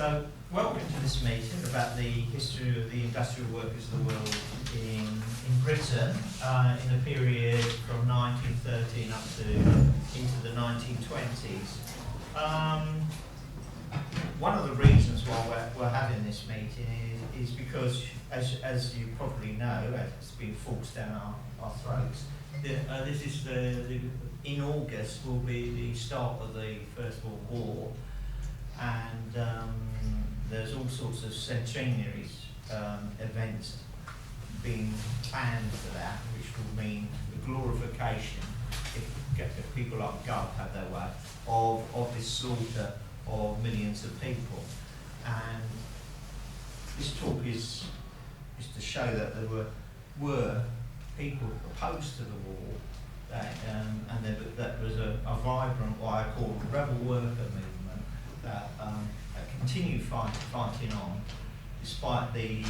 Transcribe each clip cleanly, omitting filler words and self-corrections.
So, welcome to this meeting about the history of the industrial workers of the world in Britain in the period from 1913 up to into the 1920s. One of the reasons why we're having this meeting is because, as you probably know, it's been forced down our throats. This is in August will be the start of the First World War, and there's all sorts of centenaries events being planned for that, which will mean the glorification, if people like God have their way, of this slaughter of millions of people. And this talk is to show that there were people opposed to the war, and that was a vibrant, what I call rebel worker movement that continued fighting on despite the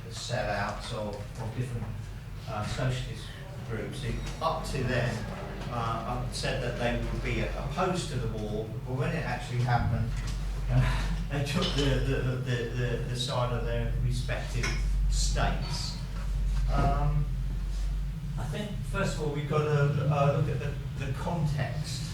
sellouts of different socialist groups who up to then said that they would be opposed to the war, but when it actually happened, they took the side of their respective states. I think first of all we've got to look at the context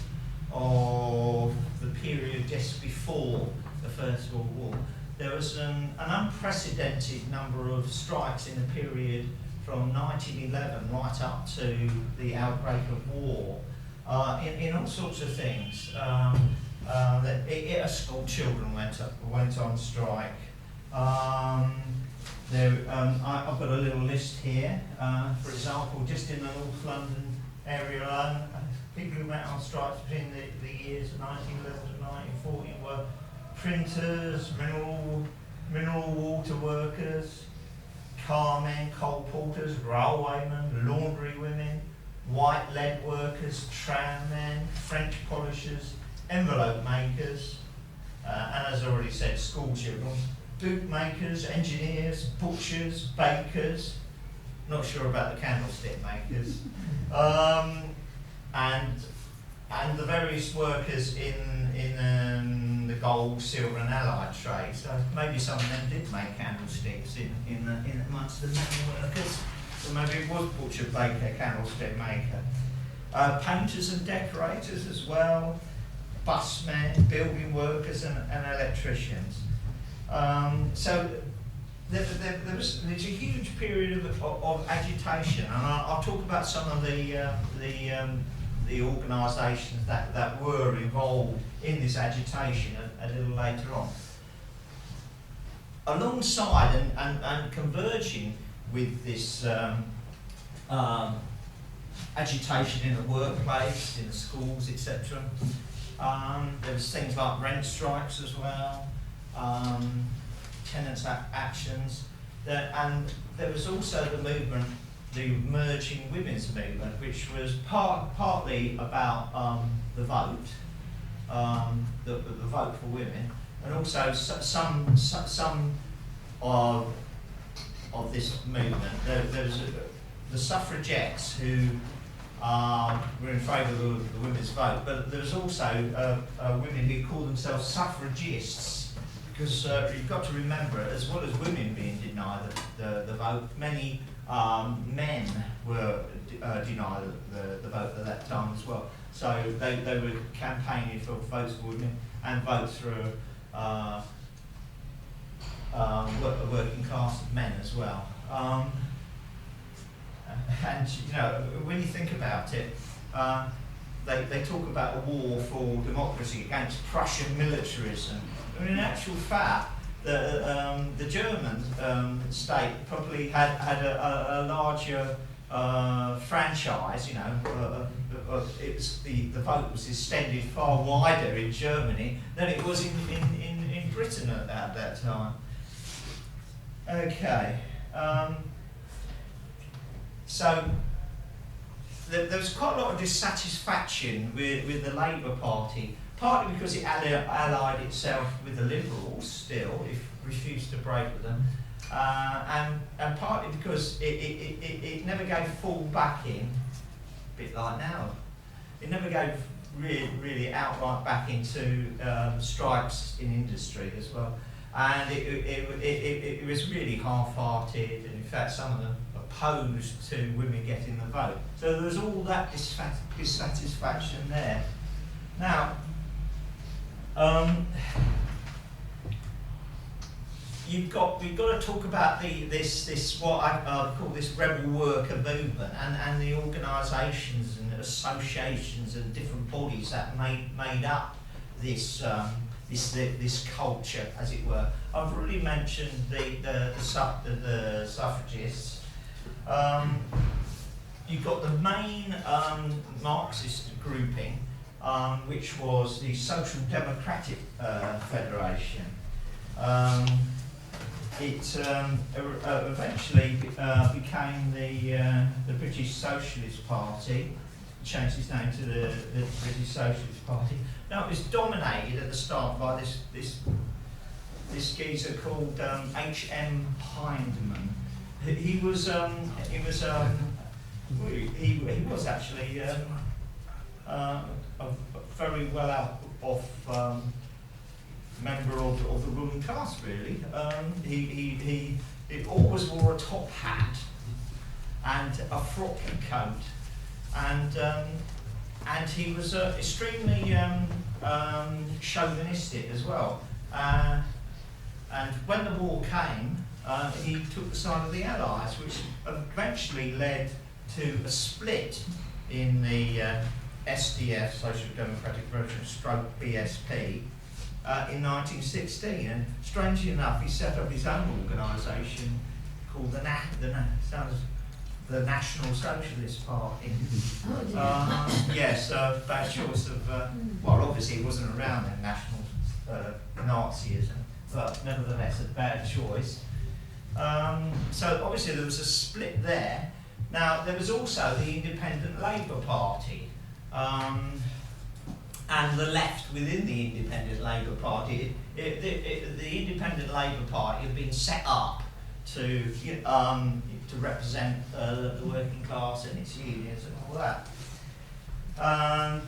of the period just before the First World War. There was an unprecedented number of strikes in the period from 1911 right up to the outbreak of war, in all sorts of things. School children went on strike. I've got a little list here. For example, just in the North London area alone, people who went on strikes between the years of 1911 to 1914 were printers, mineral water workers, carmen, coal porters, railwaymen, laundry women, white lead workers, tram men, French polishers, envelope makers, and as I already said, school children, boot makers, engineers, butchers, bakers, not sure about the candlestick makers, and the various workers in the gold, silver and allied trade. So maybe some of them did make candlesticks in amongst the metal workers. So maybe it was butcher, baker, candlestick maker. Painters and decorators as well, busmen, building workers and electricians. So there's a huge period of agitation, and I'll talk about some of the organisations that were involved in this agitation a little later on. Alongside and converging with this agitation in the workplace, in the schools, etc., there was things like rent strikes as well, tenants' actions, and there was also the movement, the emerging women's movement, which was partly about the vote, the vote for women, and also some of this movement. There was the suffragettes who were in favour of the women's vote, but there was also women who called themselves suffragists, because you've got to remember, as well as women being denied the vote, many men were denied the vote at that time as well. So they were campaigning for votes for women and votes for working class men as well. And you know, when you think about it, they talk about a war for democracy against Prussian militarism. I mean, in actual fact, the German state probably had a larger franchise. You know, the vote was extended far wider in Germany than it was in Britain at that time. Okay. So there was quite a lot of dissatisfaction with the Labour Party, partly because it allied itself with the Liberals still, refused to break with them, and partly because it never gave full backing, a bit like now. It never gave really outright backing to strikes in industry as well. and it was really half-hearted, and in fact some of them opposed to women getting the vote. So there was all that dissatisfaction there. Now, we've got to talk about this what I call this rebel worker movement, and the organisations and associations and different bodies that made up this culture, as it were. I've already mentioned the suffragists. You've got the main Marxist grouping, which was the Social Democratic Federation. It eventually became the British Socialist Party, changed its name to the British Socialist Party. Now it was dominated at the start by this geezer called H.M. Hyndman. He was actually a very well off member of the ruling class, really. He always wore a top hat and a frock coat, and he was extremely chauvinistic as well. And when the war came, he took the side of the Allies, which eventually led to a split in the SDF, Social Democratic Revolution, stroke BSP, in 1916. And strangely enough, he set up his own organisation called the National Socialist Party. Yes, bad choice of, well, obviously he wasn't around then, national Nazism, but nevertheless a bad choice. So obviously there was a split there. Now there was also the Independent Labour Party, and the left within the Independent Labour Party. The Independent Labour Party had been set up to represent the working class and its unions and all that. And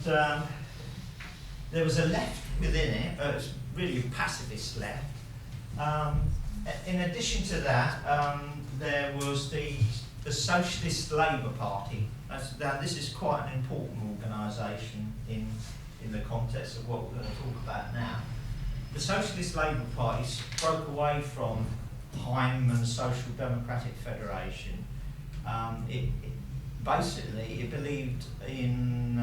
there was a left within it, it was really a pacifist left. In addition to that, there was the Socialist Labour Party. Now this is quite an important organisation in the context of what we're going to talk about now. The Socialist Labour Party broke away from Hyndman's Social Democratic Federation. It believed in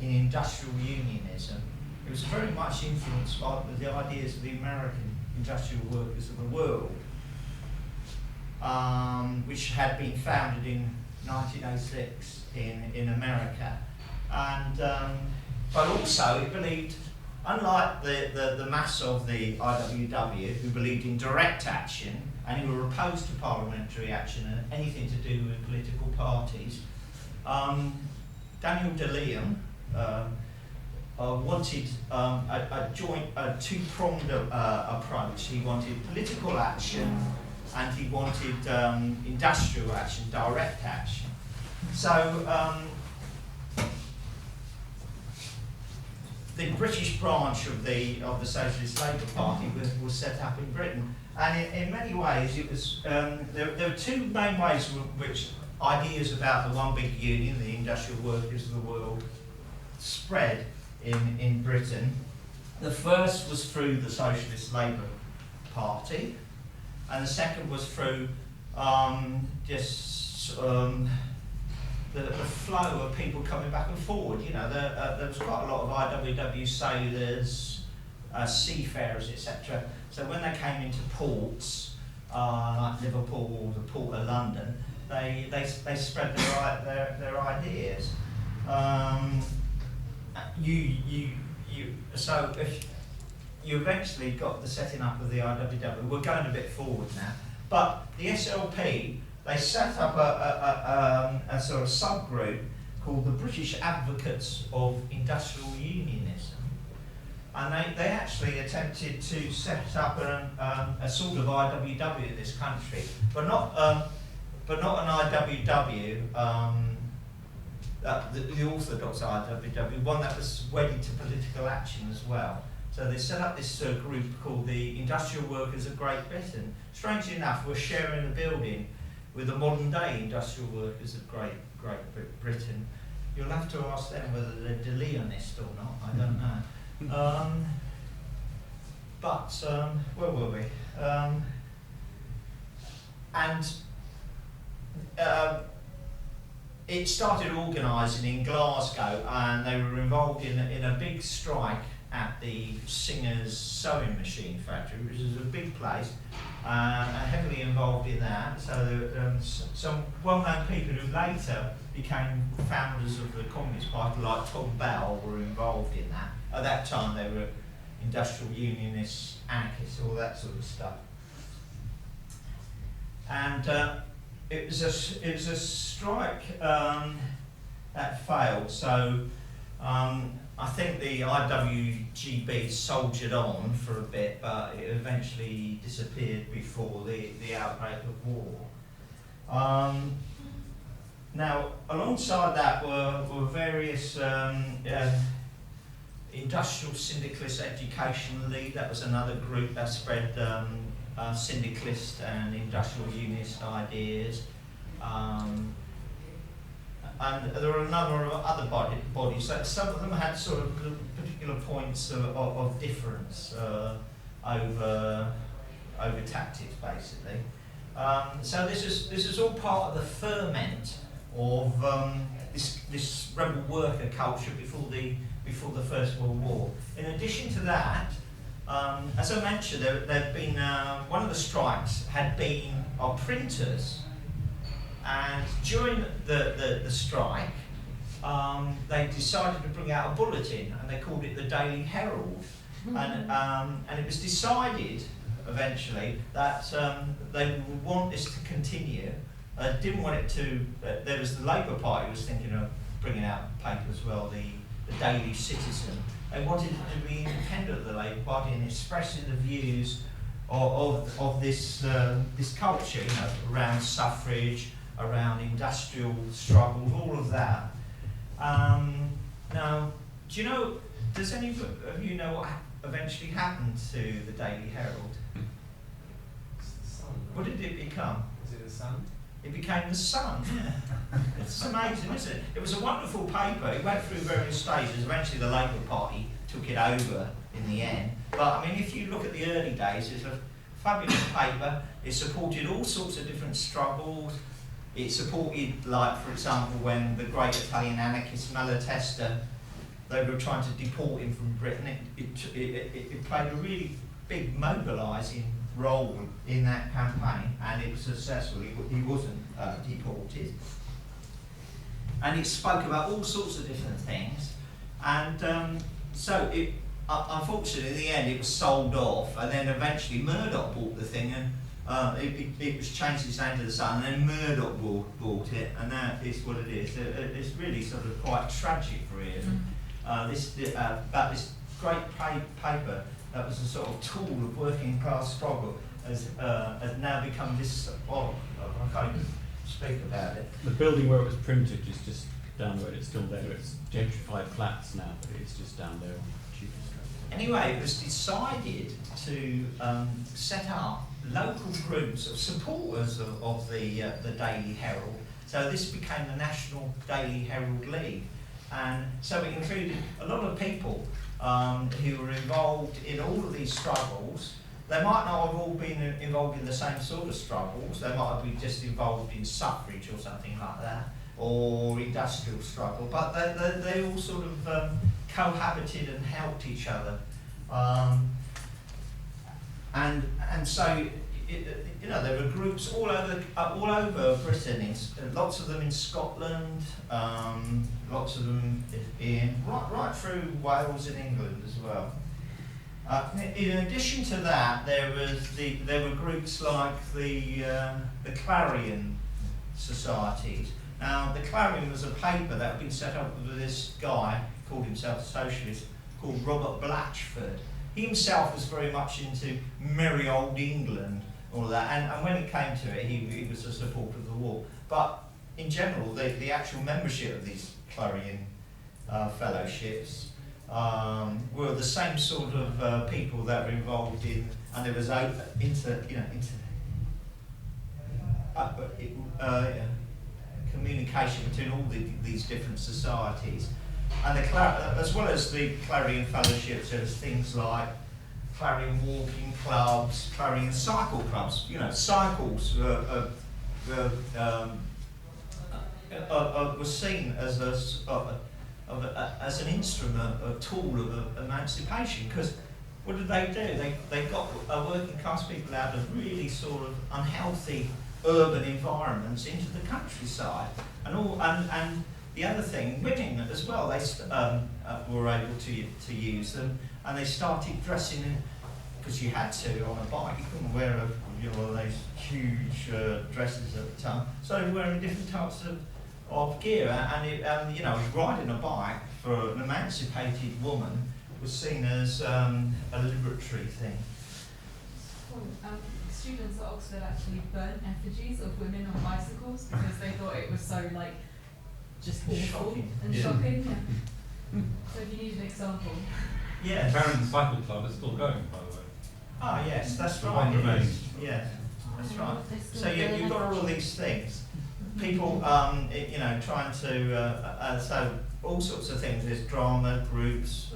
industrial unionism. It was very much influenced by the ideas of the American industrial workers of the world, which had been founded in 1906 in America. And but also it believed, unlike the mass of the IWW, who believed in direct action and who were opposed to parliamentary action and anything to do with political parties, Daniel de Leon wanted a two-pronged approach. He wanted political action and he wanted industrial action, direct action. So the British branch of the Socialist Labour Party was set up in Britain, and in many ways it was there were two main ways in which ideas about the one big union, the industrial workers of the world, spread in Britain. The first was through the Socialist Labour Party, and the second was through the flow of people coming back and forward. You know, there was quite a lot of IWW sailors, seafarers, etc. So when they came into ports, like Liverpool or the Port of London, they spread their ideas. So if you eventually got the setting up of the IWW. We're going a bit forward now, but the SLP, they set up a sort of subgroup called the British Advocates of Industrial Unionism, and they actually attempted to set up a sort of IWW in this country, but not an IWW, the orthodox IWW, one that was wedded to political action as well. So they set up this group called the Industrial Workers of Great Britain. Strangely enough, we're sharing a building with the modern day Industrial Workers of Great Britain. You'll have to ask them whether they're Deleonist or not, I don't know. But where were we? It started organising in Glasgow, and they were involved in a big strike at the Singer's sewing machine factory, which is a big place, and heavily involved in that. So there were some well-known people who later became founders of the Communist Party, like Tom Bell, were involved in that. At that time, they were industrial unionists, anarchists, all that sort of stuff. And it was a strike that failed. So I think the IWGB soldiered on for a bit, but it eventually disappeared before the outbreak of war. Now, alongside that were various Industrial Syndicalist Education League. That was another group that spread syndicalist and industrial unionist ideas. And there were a number of other bodies. Some of them had sort of particular points of difference over tactics, basically. So this is all part of the ferment of this rebel worker culture before the First World War. In addition to that, as I mentioned, there'd been one of the strikes had been of printers. And during the strike, they decided to bring out a bulletin, and they called it the Daily Herald. And it was decided eventually that they would want this to continue. Didn't want it to. There was the Labour Party was thinking of bringing out a paper as well, the Daily Citizen. They wanted it to be independent of the Labour Party and expressing the views of this culture, around suffrage, around industrial struggles, all of that. Now, does any of you know what eventually happened to the Daily Herald? It's the Sun. What did it become? Is it the Sun? It became the Sun, yeah. It's amazing, isn't it? It was a wonderful paper. It went through various stages. Eventually the Labour Party took it over in the end. But I mean, if you look at the early days, it's a fabulous paper. It supported all sorts of different struggles. It supported, like, for example, when the great Italian anarchist Malatesta, they were trying to deport him from Britain. It played a really big mobilising role in that campaign, and it was successful. He wasn't deported. And it spoke about all sorts of different things. And so, unfortunately, in the end, it was sold off, and then eventually Murdoch bought the thing, and it was changed its name to the Sun, and then Murdoch bought it, and that is what it is. It's really sort of quite tragic, really. About this great paper that was a sort of tool of working class struggle has now become this. I can't even speak about it. The building where it was printed is just down the road. It's still there. It's gentrified flats now, but it's just down there on Tudor Street. Anyway, it was decided to set up local groups of supporters of the Daily Herald. So this became the National Daily Herald League. And so it included a lot of people who were involved in all of these struggles. They might not have all been involved in the same sort of struggles. They might have been just involved in suffrage or something like that, or industrial struggle. But they all sort of cohabited and helped each other. And so, there were groups all over Britain. Lots of them in Scotland, lots of them right through Wales and England as well. In addition to that, there were groups like the Clarion societies. Now, the Clarion was a paper that had been set up with this guy, called himself a socialist, called Robert Blatchford. He himself was very much into merry old England, all of that, and when it came to it, he was a supporter of the war. But in general, the actual membership of these Clarion fellowships were the same sort of people that were involved in, and there was communication between all these different societies. And as well as the Clarion Fellowships, there was things like Clarion walking clubs, Clarion cycle clubs. You know, cycles were seen as as an instrument, a tool of emancipation. Because what did they do? They got working class people out of really sort of unhealthy urban environments into the countryside, and the other thing, women as well, they were able to use them, and they started dressing in, because you had to on a bike. You couldn't wear those huge dresses at the time, so they were wearing different types of gear, and riding a bike for an emancipated woman was seen as a liberatory thing. Students at Oxford actually burnt effigies of women on bicycles because they thought it was so just awful Shocking. and Yeah. shocking. Yeah. So if you need an example. Yes. Clarendon Cycle Club is still going, by the way. Ah, yes, that's The right. one it is. remains. Yeah, that's right. They're still So there. you've got all of these things. People, trying to, so all sorts of things. There's drama groups,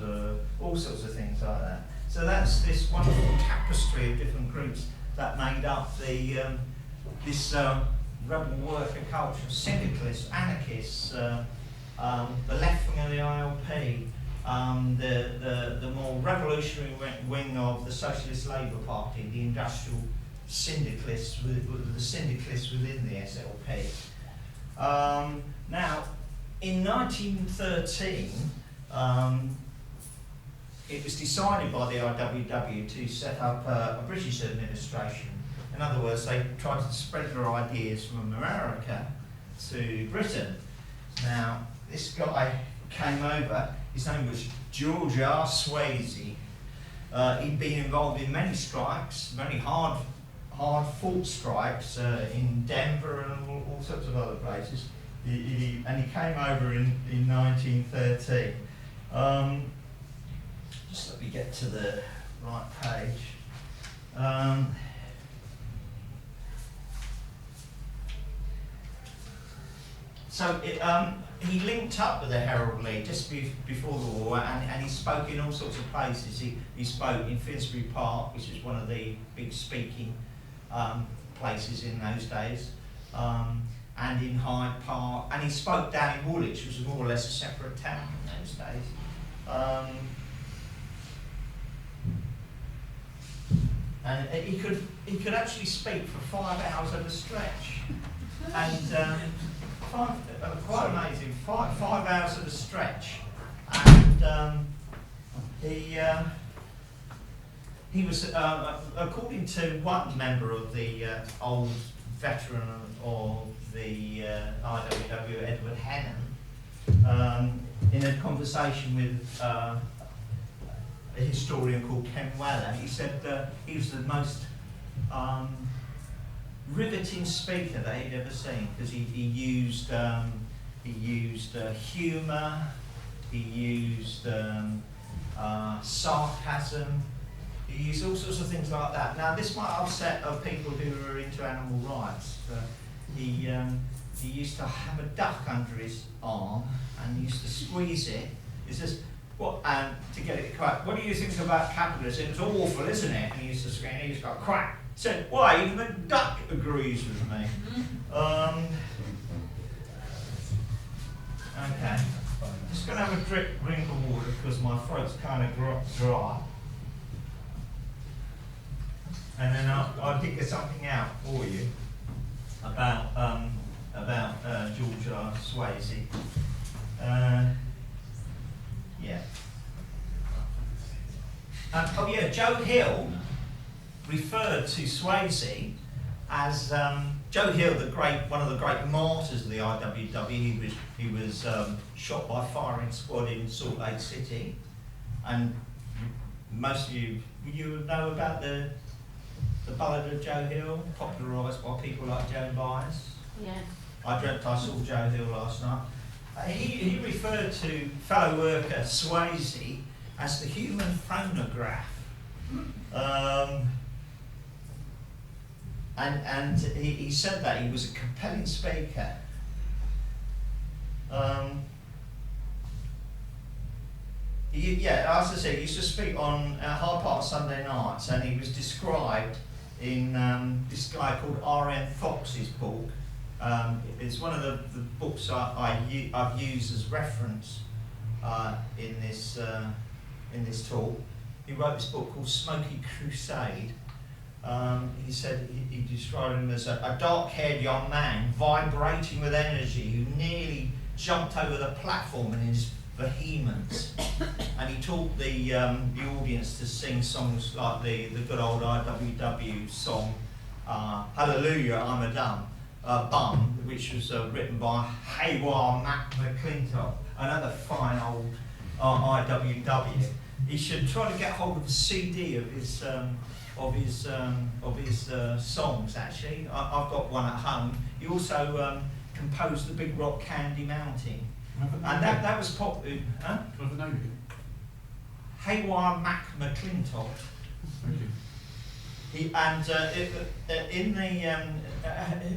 all sorts of things like that. So that's this wonderful tapestry of different groups that made up this rebel worker culture. Syndicalists, anarchists, the left wing of the ILP, the more revolutionary wing of the Socialist Labour Party, the industrial syndicalists, the syndicalists within the SLP. Now, in 1913, it was decided by the IWW to set up a British administration. In other words, they tried to spread their ideas from America to Britain. Now, this guy came over, his name was George R. Swayze. He'd been involved in many strikes, very hard-fought strikes in Denver and all sorts of other places. He came over in 1913. Just let me get to the right page. So he linked up with the Herald League just before the war, and he spoke in all sorts of places. He spoke in Finsbury Park, which was one of the big speaking places in those days, and in Hyde Park, and he spoke down in Woolwich, which was more or less a separate town in those days. And he could actually speak for 5 hours at a stretch, and quite amazing. 5 hours at a stretch, and he was, according to one member of the old veteran of the IWW, Edward Henham, in a conversation with a historian called Ken Weller, he said he was the most riveting speaker that he'd ever seen, because he used humour, he used sarcasm, he used all sorts of things like that. Now, this might upset people who are into animal rights. He used to have a duck under his arm and he used to squeeze it. He says, and to get it correct, what do you think about capitalism? It's awful, isn't it? And he used to scream, he used to go, quack. Said, why, even the duck agrees with me. Okay. Just going to have a drink of water because my throat's kind of dry. And then I'll dig something out for you about George R. Swayze. Joe Hill referred to Swayze as Joe Hill, one of the great martyrs of the IWW. He was shot by firing squad in Salt Lake City, and most of you know about the Ballad of Joe Hill, popularised by people like Joan Baez. Yeah. I dreamt I saw Joe Hill last night. He referred to fellow worker Swayze as the human phonograph. And he said that he was a compelling speaker. As I say, he used to speak on Hyde Park Sunday nights, and he was described in this guy called R.M. Fox's book. It's one of the books I've used as reference in this talk. He wrote this book called Smoky Crusade. He said he described him as a dark-haired young man vibrating with energy who nearly jumped over the platform in his vehemence, and he taught the audience to sing songs like the good old IWW song Hallelujah, I'm a Bum, which was written by Haywire Mac McClintock, another fine old IWW. He should try to get hold of a CD of his songs. Actually, I've got one at home. He also composed the Big Rock Candy Mountain, and that was popular. Huh? Do you have the name again? Haywire Mac McClintock. Thank you. In the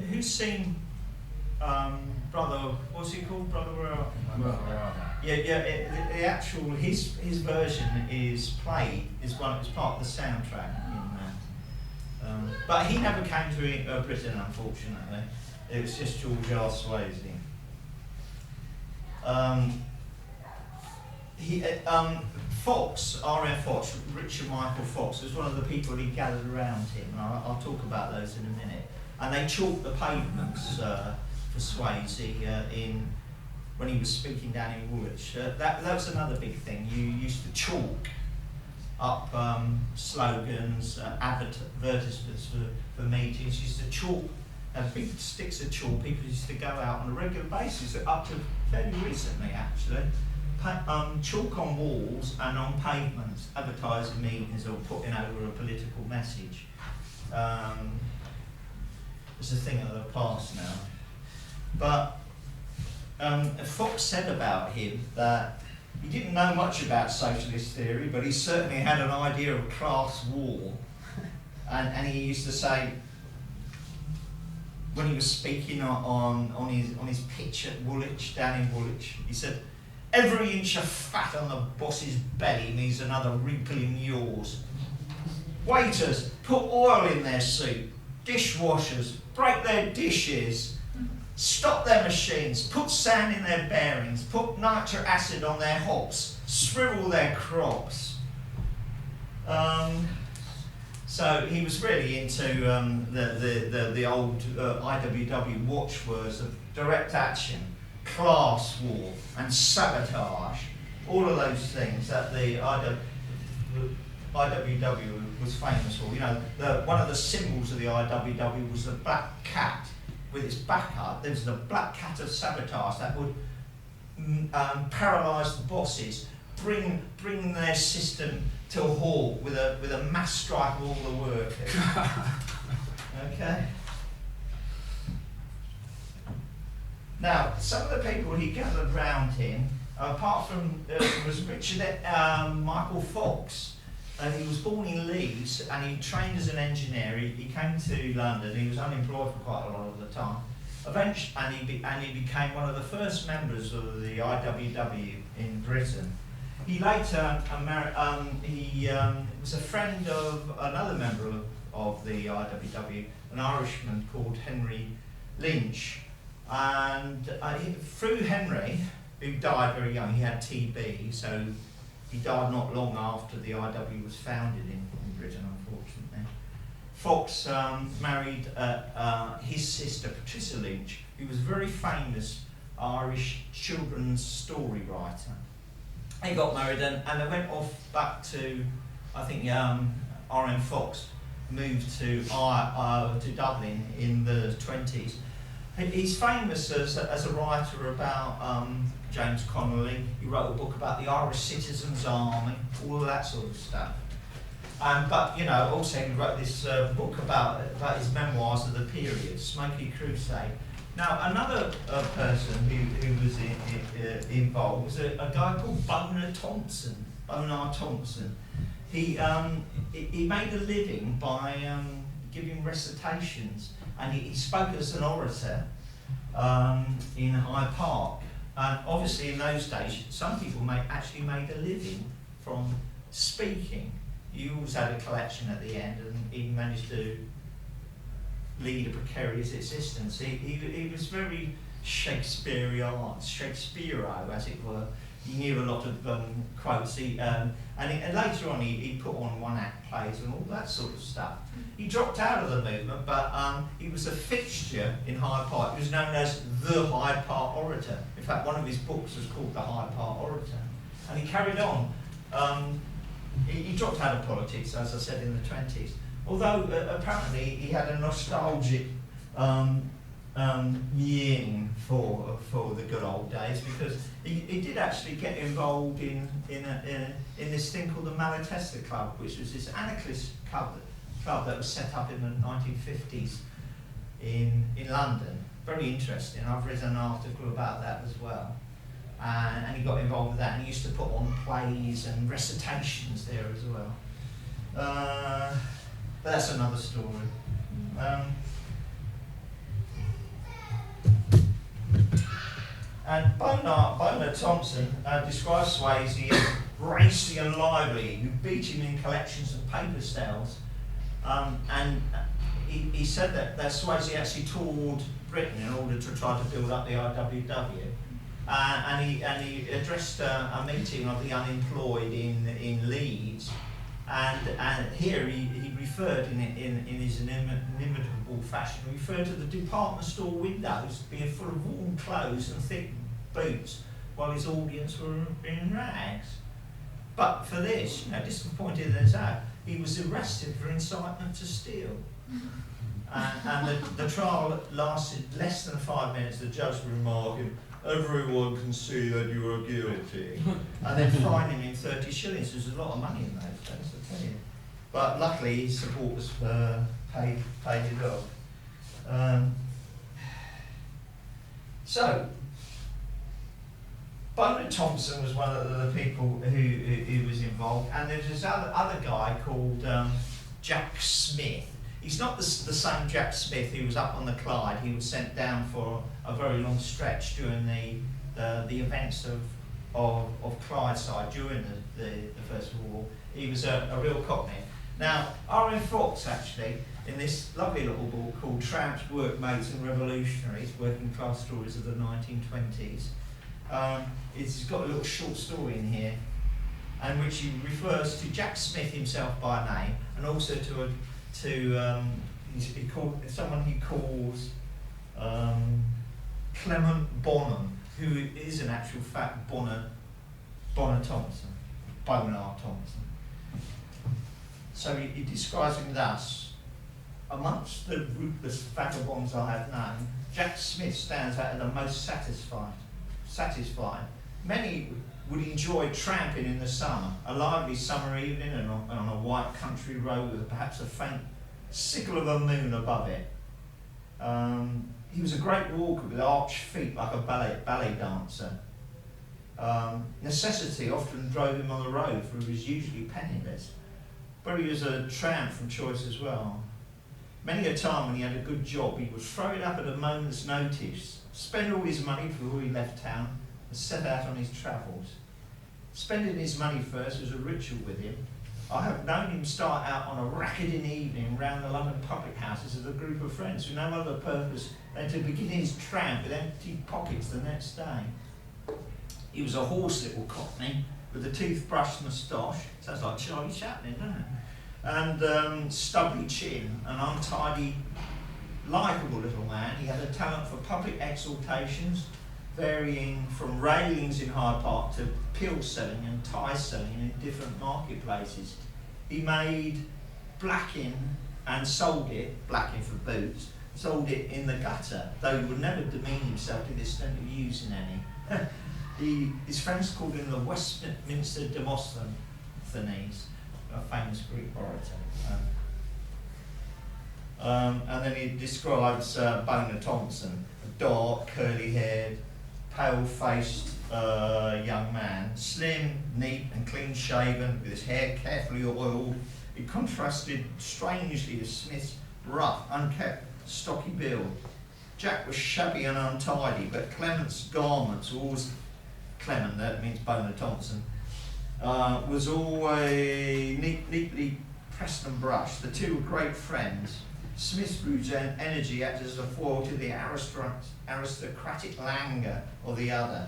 who's seen Brother? What's he called? Brother? The actual his version is played is part of the soundtrack. But he never came to Britain, unfortunately. It was just George R. Swayze. Fox, R.F. Fox, Richard Michael Fox, was one of the people he gathered around him, and I'll talk about those in a minute. And they chalked the pavements for Swayze when he was speaking down in Woolwich. That was another big thing. You used to chalk up slogans, advertisements for meetings. Used to chalk big sticks of chalk. People used to go out on a regular basis, up to fairly recently actually. Chalk on walls and on pavements, advertising meetings or putting over a political message. It's a thing of the past now. But Fox said about him that he didn't know much about socialist theory, but he certainly had an idea of class war. And he used to say, when he was speaking on his pitch at Woolwich, down in Woolwich, he said, "Every inch of fat on the boss's belly means another wrinkle in yours. Waiters, put oil in their soup. Dishwashers, break their dishes. Stop their machines, put sand in their bearings, put nitric acid on their hops, shrivel their crops." So he was really into the old IWW watchwords of direct action, class war, and sabotage. All of those things that the IWW was famous for. You know, one of the symbols of the IWW was the black cat with its back up. There was the black cat of sabotage that would paralyse the bosses, bring their system to a halt with a mass strike of all the workers. Okay. Now, some of the people he gathered round him, apart from was Richard Michael Fox. He was born in Leeds and he trained as an engineer. He came to London. He was unemployed for quite a lot of the time. Eventually, he became one of the first members of the IWW in Britain. He later he was a friend of another member of the IWW, an Irishman called Henry Lynch. And through Henry, who died very young, he had TB, so he died not long after the IW was founded in Britain, unfortunately. Fox married his sister, Patricia Lynch, who was a very famous Irish children's story writer. They got married and they went off back to, I think R.M. Fox moved to Dublin in the 20s. He's famous as a writer about James Connolly. He wrote a book about the Irish Citizens' Army, all of that sort of stuff. But you know, also he wrote this book about his memoirs of the period, Smoky Crusade. Now, another person who was involved was a guy called Bonar Thompson. He made a living by giving recitations, and he spoke as an orator in Hyde Park. And obviously, in those days, some people actually made a living from speaking. He always had a collection at the end, and he managed to lead a precarious existence. He was very Shakespearean, as it were. He knew a lot of quotes. And later on, he put on one-act plays and all that sort of stuff. He dropped out of the movement, but he was a fixture in Hyde Park. He was known as the Hyde Park Orator. In fact, one of his books was called The Hyde Park Orator. And he carried on. He dropped out of politics, as I said, in the 20s. Although apparently he had a nostalgic yearning for the good old days, because he did actually get involved in this thing called the Malatesta Club, which was this anarchist club that was set up in the 1950s in London. Very interesting. I've read an article about that as well. And he got involved with that, and he used to put on plays and recitations there as well. But that's another story. And Bonar Thompson describes Swayze as racy and lively, who beat him in collections and paper sales. And he said that Swayze actually toured Britain in order to try to build up the IWW. And he addressed a meeting of the unemployed in Leeds, and here he referred in his inimitable fashion, referred to the department store windows being full of warm clothes and thick boots, while his audience were in rags. But for this, disappointed as that, he was arrested for incitement to steal. And the trial lasted less than 5 minutes. The judge remarking, "Everyone can see that you are guilty," and then fining him 30 shillings. There's a lot of money in those days, I tell you. But luckily, his supporters paid it off. So, Bonar Thompson was one of the people who was involved, and there's this other guy called Jack Smith. He's not the same Jack Smith who was up on the Clyde. He was sent down for a very long stretch during the events of Clydeside during the First World War. He was a real Cockney. Now, R.M. Fox, actually, in this lovely little book called Tramps, Workmates and Revolutionaries, Working Class Stories of the 1920s, it's got a little short story in here, in which he refers to Jack Smith himself by name, and also to someone he calls Clement Bonham, who is in actual fact Bonar Thompson. So he describes him thus: amongst the ruthless vagabonds I have known, Jack Smith stands out as the most satisfying. Many would enjoy tramping in the summer, a lively summer evening and on a white country road with perhaps a faint sickle of a moon above it. He was a great walker with arched feet like a ballet dancer. Necessity often drove him on the road, for he was usually penniless, but he was a tramp from choice as well. Many a time when he had a good job, he would throw it up at a moment's notice, spend all his money before he left town, and set out on his travels. Spending his money first was a ritual with him. I have known him start out on a racketing evening round the London public houses with a group of friends for no other purpose than to begin his tramp with empty pockets the next day. He was a hoarse little Cockney with a toothbrush moustache, sounds like Charlie Chaplin, doesn't it? And stubby chin, an untidy, likeable little man. He had a talent for public exhortations, varying from railings in Hyde Park to pill selling and tie selling in different marketplaces. He made blacking and sold it, blacking for boots, sold it in the gutter, though he would never demean himself to the extent of using any. His friends called him the Westminster Demosthenes, a famous Greek orator. And then he describes Boner Thompson, a dark, curly-haired, pale-faced young man, slim, neat and clean-shaven, with his hair carefully oiled. It contrasted strangely with Smith's rough, unkempt, stocky build. Jack was shabby and untidy, but Clement's garments were always... Clement, that means Boner Thompson, was always neatly pressed and brushed. The two were great friends. Smith's rude energy acted as a foil to the aristocratic languor of the other.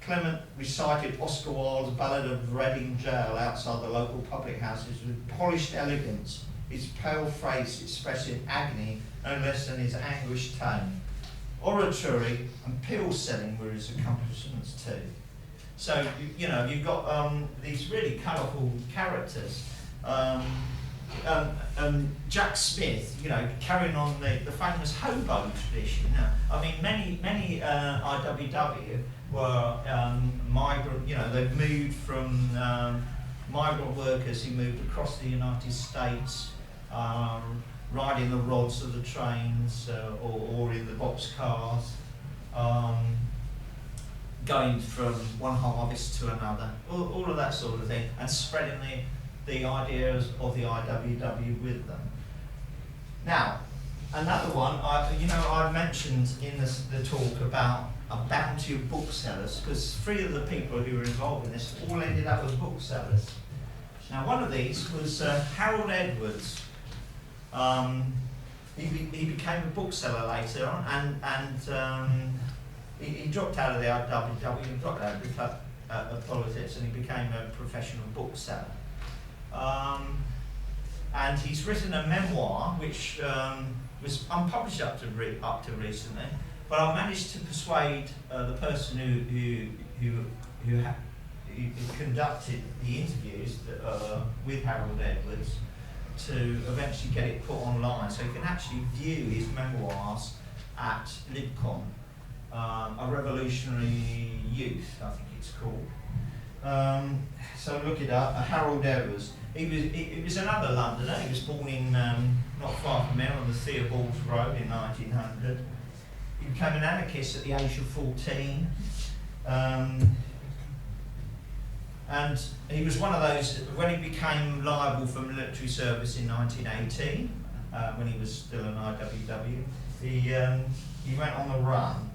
Clement recited Oscar Wilde's Ballad of Reading Gaol outside the local public houses with polished elegance, his pale face expressing agony no less than his anguished tone. Oratory and pill selling were his accomplishments too. So, you've got these really colourful characters. Jack Smith, carrying on the famous hobo tradition. Now, I mean, many IWW were migrant, they've moved from migrant workers who moved across the United States, riding the rods of the trains or in the boxcars, going from one harvest to another, all of that sort of thing, and spreading the ideas of the IWW with them. Now, another one, I mentioned in the talk about a bounty of booksellers, because 3 of the people who were involved in this all ended up as booksellers. Now, one of these was Harold Edwards. He became a bookseller later on, and he dropped out of the IWW, he dropped out of politics, and he became a professional bookseller. And he's written a memoir which was unpublished up to recently, but I managed to persuade the person who conducted the interviews with Harold Edwards to eventually get it put online, so you can actually view his memoirs at LibCon, A Revolutionary Youth, I think it's called. So look it up, Harold Edwards. He was another Londoner. He was born in not far from here on the Theobalds Road in 1900. He became an anarchist at the age of 14. And he was one of those, when he became liable for military service in 1918, when he was still an IWW, he went on the run.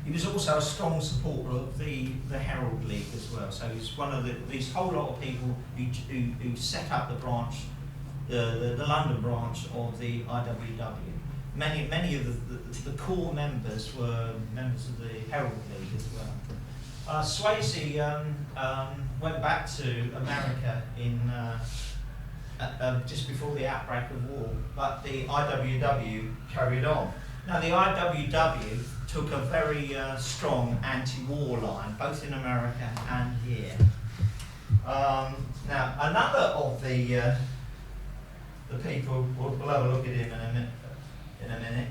He was also a strong supporter of the Herald League as well. So he's one of these whole lot of people who set up the branch, the London branch of the IWW. Many of the core members were members of the Herald League as well. Swayze went back to America in just before the outbreak of war, but the IWW carried on. Now the IWW took a very strong anti-war line, both in America and here. Now another of the people, we'll have a look at him in a minute.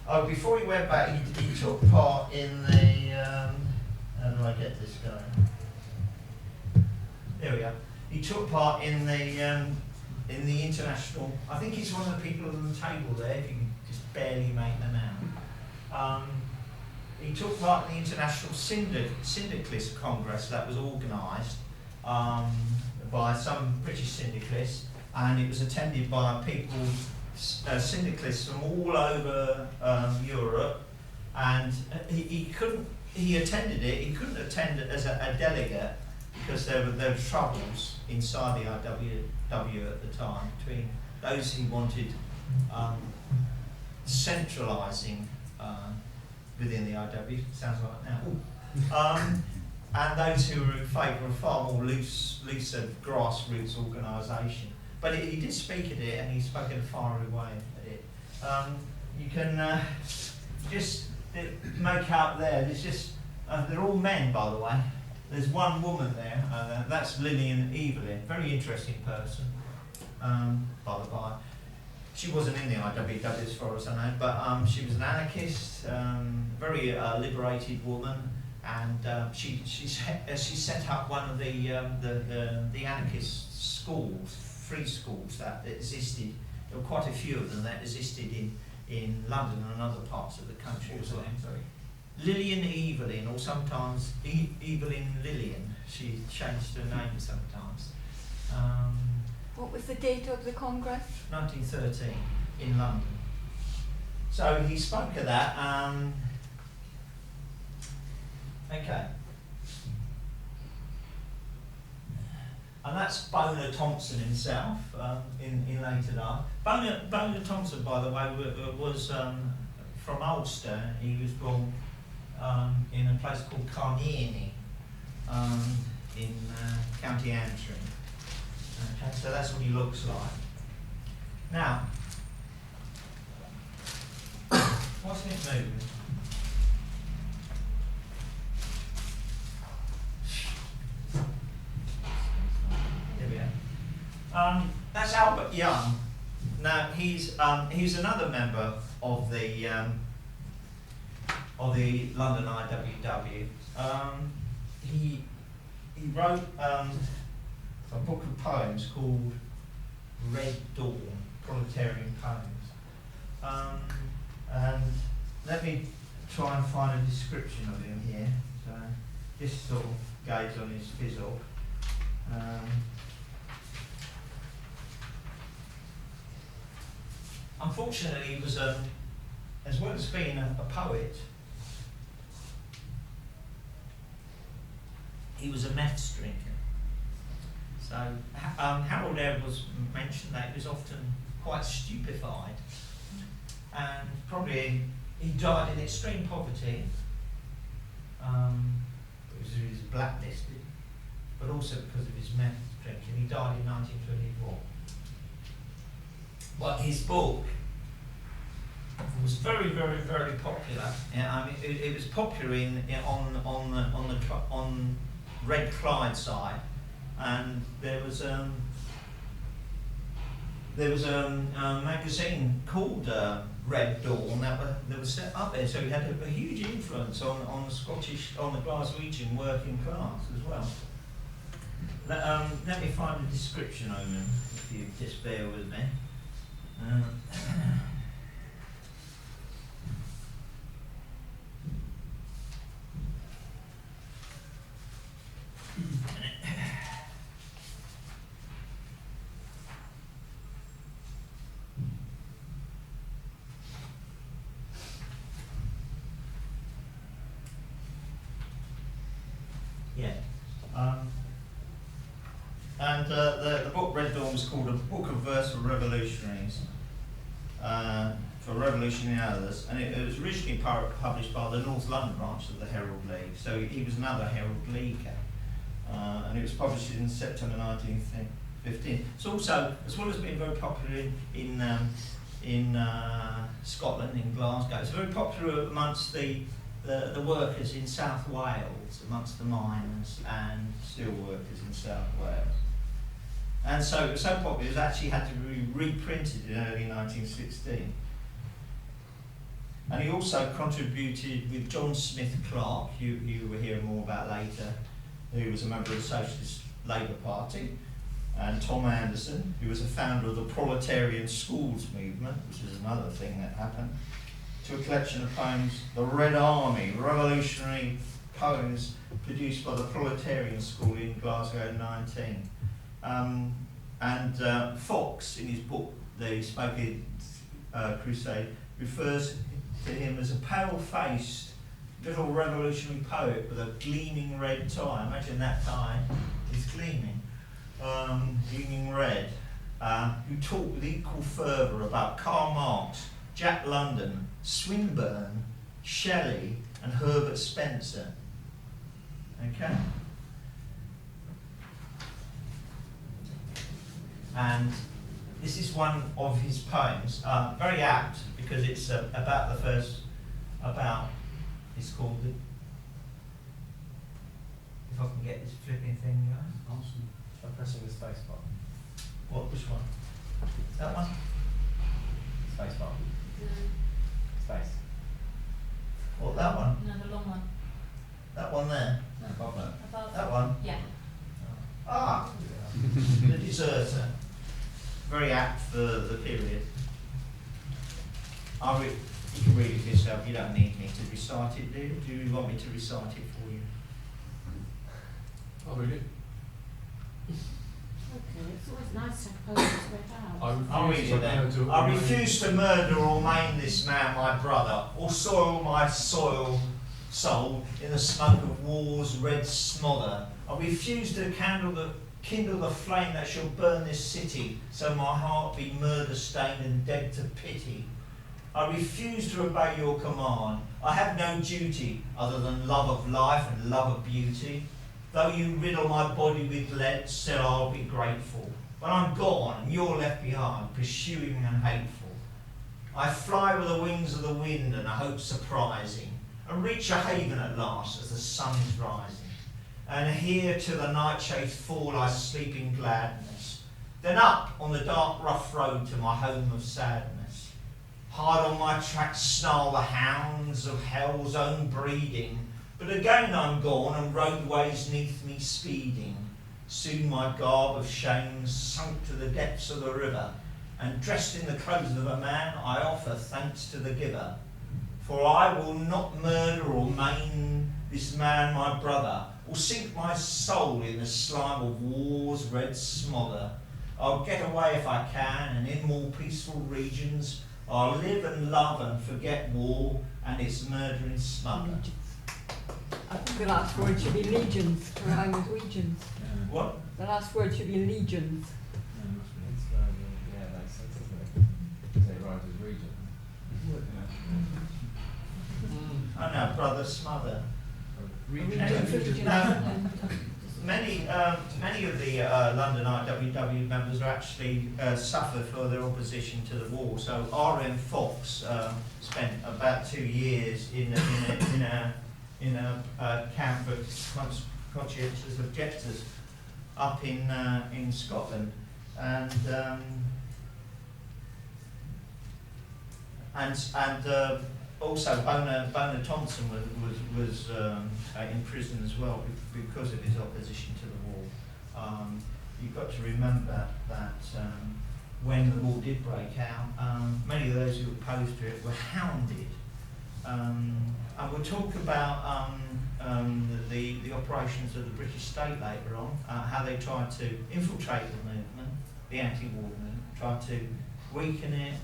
Oh, before he went back, he took part in the. How do I get this going? There we go. He took part in the international. I think he's one of the people on the table there. If you can just barely make them out. He took part in the International Syndicalist Congress that was organised by some British syndicalists, and it was attended by people, syndicalists from all over Europe, and he attended it. He couldn't attend it as a delegate because there were troubles inside the IWW at the time between those who wanted centralising within the IW, sounds like now, and those who were in favour of far more looser grassroots organisation. But he did speak at it, and he spoke in a fiery way at it. You can just make out there, there's just, they're all men, by the way. There's one woman there, that's Lillian Evelyn, very interesting person, by the by. She wasn't in the IWW as far as I know, but she was an anarchist, very liberated woman, and she set up one of the anarchist schools, free schools that existed there were quite a few of them that existed in London and other parts of the country What was as her well. name, sorry? Lillian Evelyn, or sometimes Evelyn Lillian. She changed her name sometimes. What was the date of the Congress? 1913 in London. So he spoke of that. Okay. And that's Bonar Thompson himself in later life. Bonar Thompson, by the way, was from Ulster. He was born in a place called Carnegie in County Antrim. Okay, so that's what he looks like. Now, what's this moving? Here we are. That's Albert Young. Now he's another member of the London IWW. He wrote a book of poems called Red Dawn, Proletarian Poems. And let me try and find a description of him here. So this sort of gauge on his fizzle. Unfortunately, he was, as well as being a poet, he was a meth drinker. So Harold Edwards mentioned that he was often quite stupefied, and probably he died in extreme poverty because he was blacklisted, but also because of his meth drinking. He died in 1924. But his book was very, very, very popular. Yeah, I mean, it was popular on Red Clydeside, and there was a magazine called Red Dawn that was set up there. So he had a huge influence on the Glaswegian working class as well. Let me find a description of him, if you just bear with me. Yeah. And the book Red Dawn was called A Book of Verse for Revolutionaries, for revolutionary others, and it was originally published by the North London branch of the Herald League, so he was another Herald Leaguer, and it was published in September 1915. It's also, as well as being very popular in Scotland, in Glasgow, it's very popular amongst the workers in South Wales, amongst the miners and steel workers in South Wales. And so it was so popular, it actually had to be reprinted in early 1916. And he also contributed with John Smith Clark, who you will hear more about later, who was a member of the Socialist Labour Party, and Tom Anderson, who was a founder of the Proletarian Schools movement, which is another thing that happened, to a collection of poems, The Red Army, revolutionary poems produced by the Proletarian School in Glasgow in 19. And Fox, in his book, The Smoky Crusade, refers to him as a pale-faced little revolutionary poet with a gleaming red tie. Imagine that tie is gleaming, gleaming red, who talked with equal fervour about Karl Marx, Jack London, Swinburne, Shelley, and Herbert Spencer. Okay? And this is one of his poems, very apt because it's about the first, it's called the, if I can get this flipping thing going. Awesome. By pressing the space bar. What, which one? That one? Space bar. The, Space. What, that one? no, the long one. That one there? Above that. Above. That one? Yeah. Ah, the deserter. very apt for the period. You can read it for yourself, you don't need me to recite it, do you? Do you want me to recite it for you? I'll read it. Okay, it's always nice to have poems read out. I'll read it then. I refuse to murder or maim this man, my brother, or soil my soul in the smoke of war's red smother. I refuse to kindle the flame that shall burn this city, so my heart be murder-stained and dead to pity. I refuse to obey your command. I have no duty other than love of life and love of beauty. Though you riddle my body with lead, still I'll be grateful. When I'm gone and you're left behind, pursuing and hateful, I fly with the wings of the wind and a hope surprising, and reach a haven at last as the sun is rising. And here to the night chase fall I sleep in gladness. Then up on the dark rough road to my home of sadness. Hard on my tracks snarl the hounds of hell's own breeding, but again I'm gone and roadways neath me speeding. Soon my garb of shame sunk to the depths of the river, and dressed in the clothes of a man I offer thanks to the giver. For I will not murder or maim this man my brother, or sink my soul in the slime of war's red smother. I'll get away if I can, and in more peaceful regions I'll live and love and forget war and its murdering smother. I think the last word should be legions, to rhyme with regions. What? The last word should be legions. Yeah, that makes sense, doesn't it? Because it rhymes with region. I know, brother smother. Regions. Many of the London IWW members are actually suffered for their opposition to the war. So R.M. Fox spent about 2 years in a camp of conscientious objectors up in Scotland, and also Bona Thompson was in prison as well because of his opposition to the war. You've got to remember that when the war did break out, many of those who were opposed to it were hounded. And we'll talk about the operations of the British state later on, how they tried to infiltrate the movement, the anti-war movement, tried to weaken it.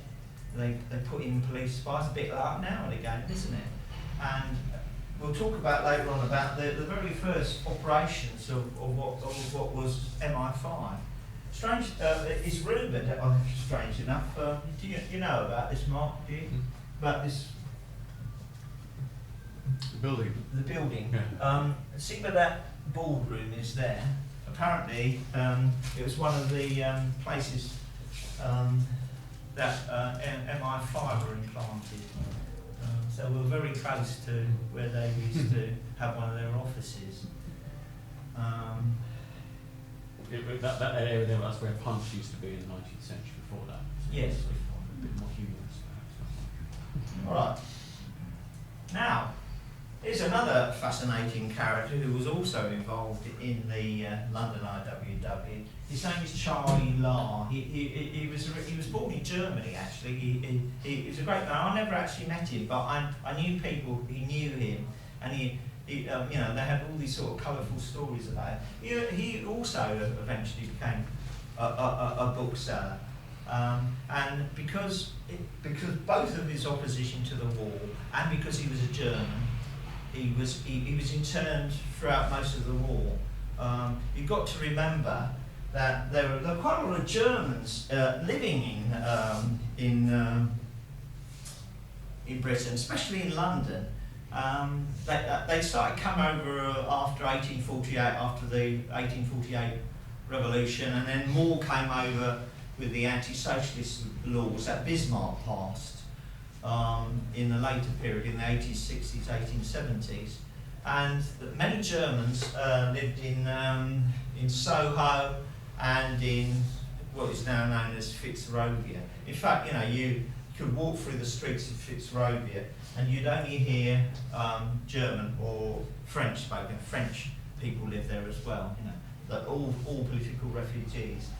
They put in police spies, a bit like now and again, isn't it? And we'll talk about later on about the very first operations of what was MI5. Strange, it's rumoured, strange enough, do you know about this, Mark? Do you? About this? The building. The building. Yeah. See where that boardroom is there? Apparently, it was one of the places that MI5 were implanted. So we were very close to where they used to have one of their offices. That area there, that's where Punch used to be in the 19th century before that. So Yes. it's a bit more humorous perhaps. All right. Now, here's another fascinating character who was also involved in the London IWW. His name is Charlie Lahr. He was born in Germany actually. He was a great man. I never actually met him, but I knew people who knew him, and he they had all these sort of colourful stories about it. He also eventually became a bookseller, and because both of his opposition to the war and because he was a German, he was interned throughout most of the war. You've got to remember that there were quite a lot of Germans living in Britain, especially in London. They started coming over after 1848, after the 1848 revolution, and then more came over with the anti-socialist laws that Bismarck passed in the later period, in the 1860s, 1870s. And many Germans lived in Soho and in what is now known as Fitzrovia. In fact, you could walk through the streets of Fitzrovia and you'd only hear German or French spoken. French people live there as well, that all political refugees.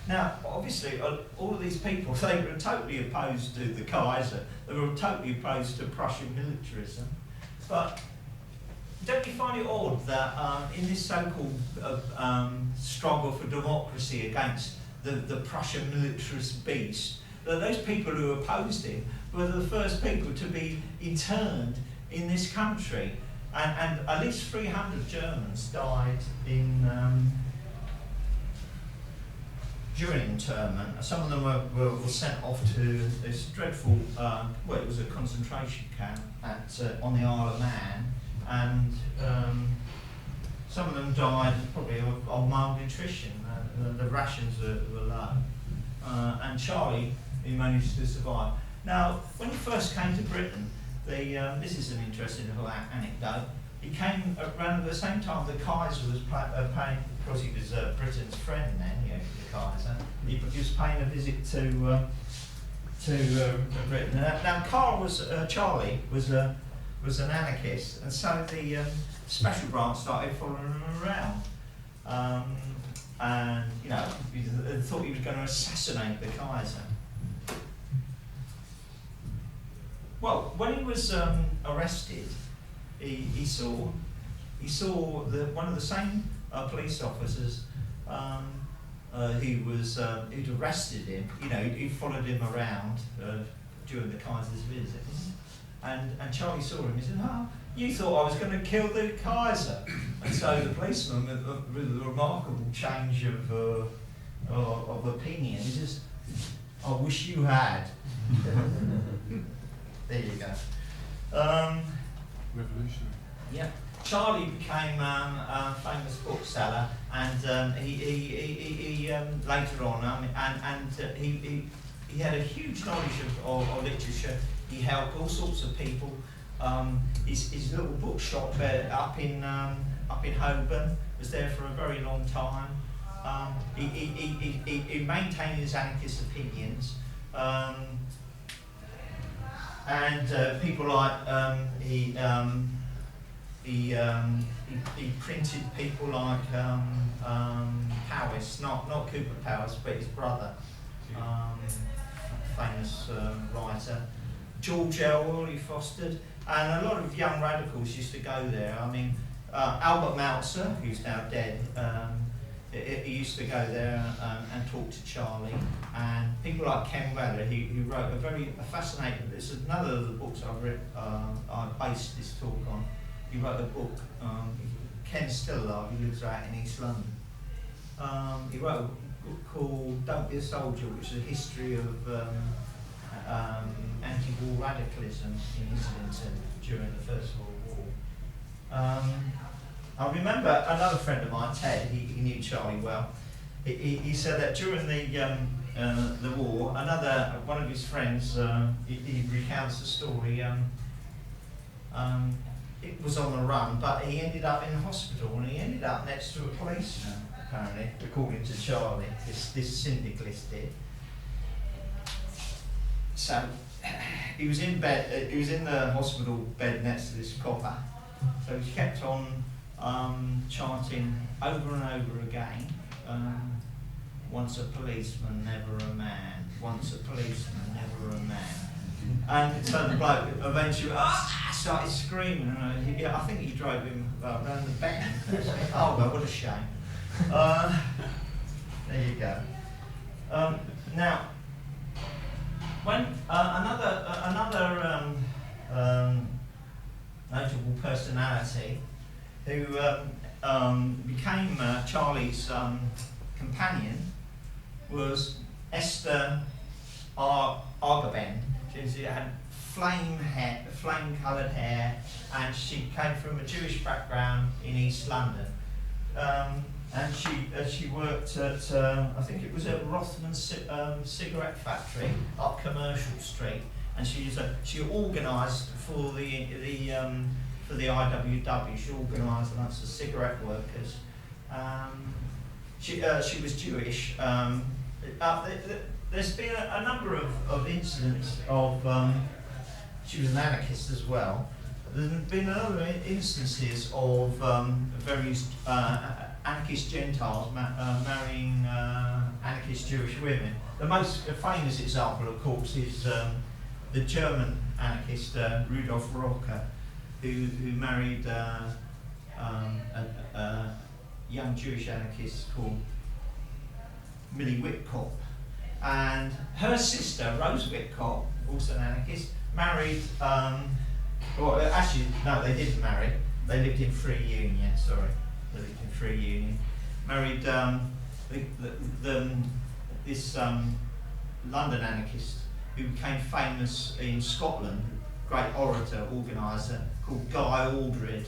Now, obviously, all of these people, they were totally opposed to the Kaiser. They were totally opposed to Prussian militarism. But don't you find it odd that in this so-called struggle for democracy against the Prussian militarist beast, that those people who opposed him were the first people to be interned in this country? And at least 300 Germans died during internment. Some of them were sent off to this dreadful, well, it was a concentration camp on the Isle of Man, and some of them died probably of malnutrition. The rations were low. And Charlie, he managed to survive. Now, when he first came to Britain, this is an interesting little anecdote. He came around at the same time the Kaiser was paying, because he was Britain's friend then, the Kaiser. He was paying a visit to Britain. Now, Charlie was an anarchist, and so the special branch started following him around. And they thought he was going to assassinate the Kaiser. Well, when he was arrested, he saw one of the same police officers who'd arrested him. He followed him around during the Kaiser's visit, and Charlie saw him. He said, "Oh, you thought I was going to kill the Kaiser?" And so the policeman, with a remarkable change of opinion, he says, "I wish you had." There you go. Revolutionary. Yeah. Charlie became a famous bookseller, and he later on, he had a huge knowledge of literature. He helped all sorts of people. His little bookshop up in Holborn was there for a very long time. He maintained his anarchist opinions. And people like he printed people like Powys, not Cooper Powys, but his brother, famous writer. George Elwell he fostered, and a lot of young radicals used to go there. I mean, Albert Meltzer, who's now dead, he used to go there and talk to Charlie, and people like Ken Weller, who wrote a fascinating. This is another of the books I've written. I based this talk on. He wrote a book. Ken's still alive. He lives out in East London. He wrote a book called "Don't Be a Soldier," which is a history of anti-war radicalism in Islington during the First World War. I remember another friend of mine, Ted. He knew Charlie well. He said that during the war, one of his friends, he recounts the story. It was on the run, but he ended up in hospital, and he ended up next to a policeman, apparently, according to Charlie. This syndicalist did. So he was in bed. He was in the hospital bed next to this copper. So he kept on chanting over and over again. Once a policeman, never a man. Once a policeman, never a man. And so the bloke eventually started screaming. And I think he drove him around the bend. Oh, well, what a shame. There you go. Now, when another notable personality who became Charlie's companion was Esther Argabend. She had flame-coloured hair, and she came from a Jewish background in East London. And she worked at I think it was at Rothman's cigarette factory up Commercial Street, and she organised for the IWW. She organised amongst the cigarette workers. She was Jewish. There's been a number of incidents of. She was an anarchist as well. There's been other instances of various anarchist Gentiles marrying anarchist Jewish women. The most famous example, of course, is the German anarchist Rudolf Rocker, who married a young Jewish anarchist called Millie Whitkop. And her sister, Rose Whitkop, also an anarchist, married, well, actually, no, they didn't marry. They lived in free union, sorry. They lived in free union. Married this London anarchist who became famous in Scotland, great orator, organiser, called Guy Aldred,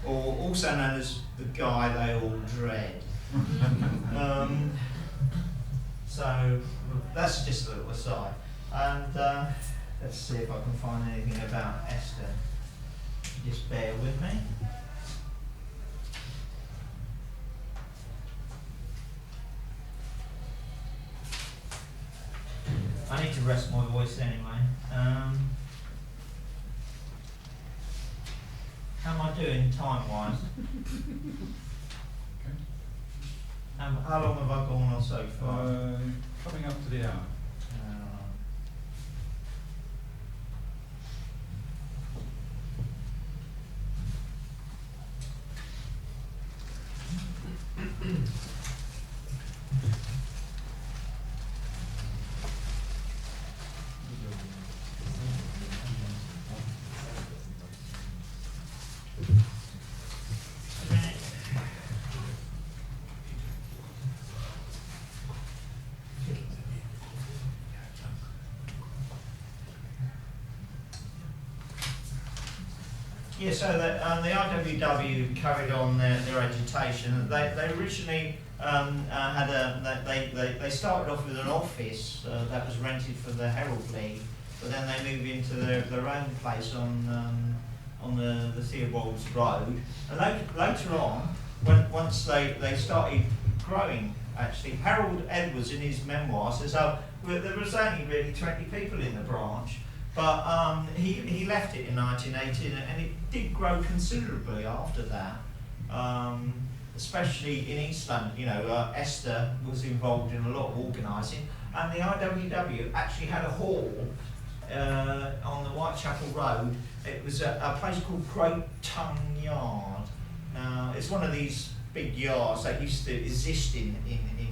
or also known as the guy they all dread. So that's just a little aside. And let's see if I can find anything about Esther. Just bear with me. I need to rest my voice anyway. How am I doing time-wise? How long have I gone on so far? Coming up to the hour. Yeah, so the IWW carried on their agitation. They originally they started off with an office that was rented for the Herald League, but then they moved into their own place on the Theobald's Road. And later on, once they started growing, actually, Harold Edwards in his memoir says, "Oh, well, there was only really 20 people in the branch." But he left it in 1918, and it did grow considerably after that, especially in East London. You know, Esther was involved in a lot of organising, and the IWW actually had a hall on the Whitechapel Road. It was a place called Great Tongue Yard. Now, it's one of these big yards that used to exist in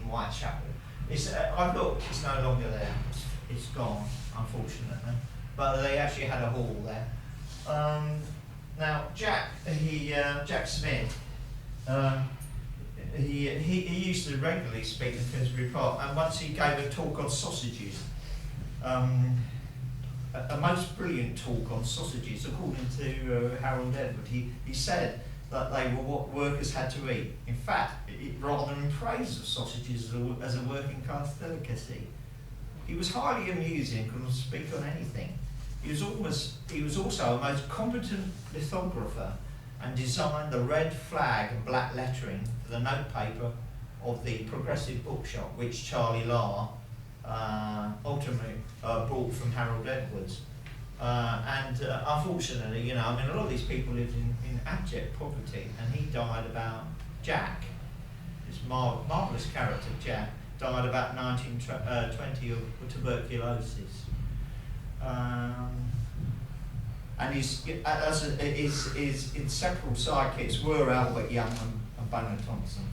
Whitechapel. I've looked, it's no longer there. It's gone, unfortunately. But they actually had a hall there. Now, Jack Smith, he used to regularly speak in Finsbury Park, and once he gave a talk on sausages, a most brilliant talk on sausages, according to Harold Edward. He said that they were what workers had to eat. In fact, rather in praise of sausages as a working class delicacy. He was highly amusing, couldn't speak on anything. He was also a most competent lithographer and designed the red flag and black lettering for the notepaper of the Progressive Bookshop, which Charlie Lahr ultimately bought from Harold Edwards. Unfortunately, you know, I mean, a lot of these people lived in abject poverty, and he died about, Jack, this marvellous character, Jack, died about 1920 of tuberculosis. And his inseparable sidekicks were Albert Young and Boner Thompson.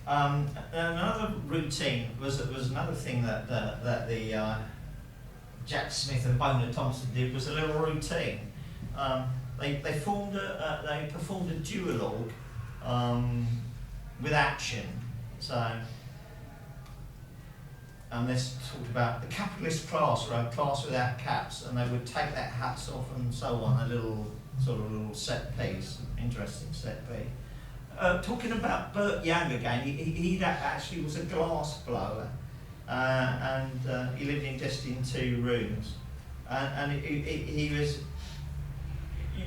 Another routine was another thing that the Jack Smith and Boner Thompson did was a little routine. They performed a duologue with action. So. And this talked about the capitalist class, or a class without caps, and they would take their hats off and so on, a little set piece, interesting set piece. Talking about Burt Young again, he actually was a glass blower, and he lived in just in 2 rooms, and he was.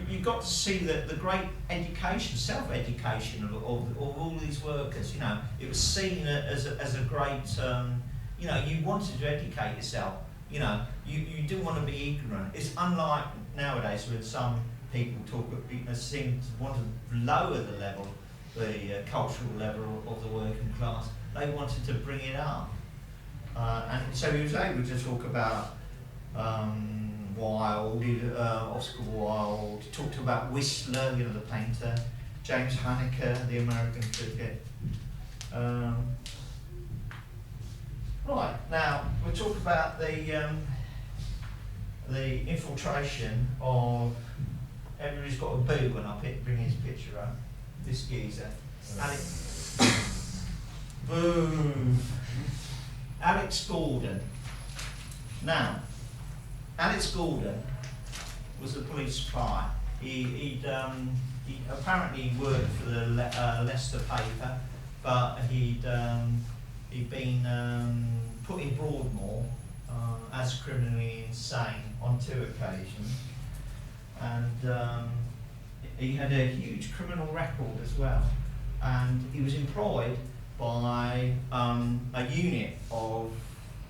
You got to see the great education, self-education of all these workers. You know, it was seen as a great. You know, you wanted to educate yourself. You know, you didn't want to be ignorant. It's unlike nowadays when some people seem to want to lower the level the cultural level of the working class. They wanted to bring it up. And so he was able to talk about Wilde, Oscar Wilde, talked about Whistler, the painter, James Hunniker, the American cricket. Right, now we'll talk about the infiltration of, everybody's got a boo when I bring his picture up, this geezer. Boom. Alex Gordon. Now, Alex Gordon was a police spy. He apparently worked for the Leicester paper, but he'd been put in Broadmoor as criminally insane on 2 occasions, and he had a huge criminal record as well. And he was employed by a unit of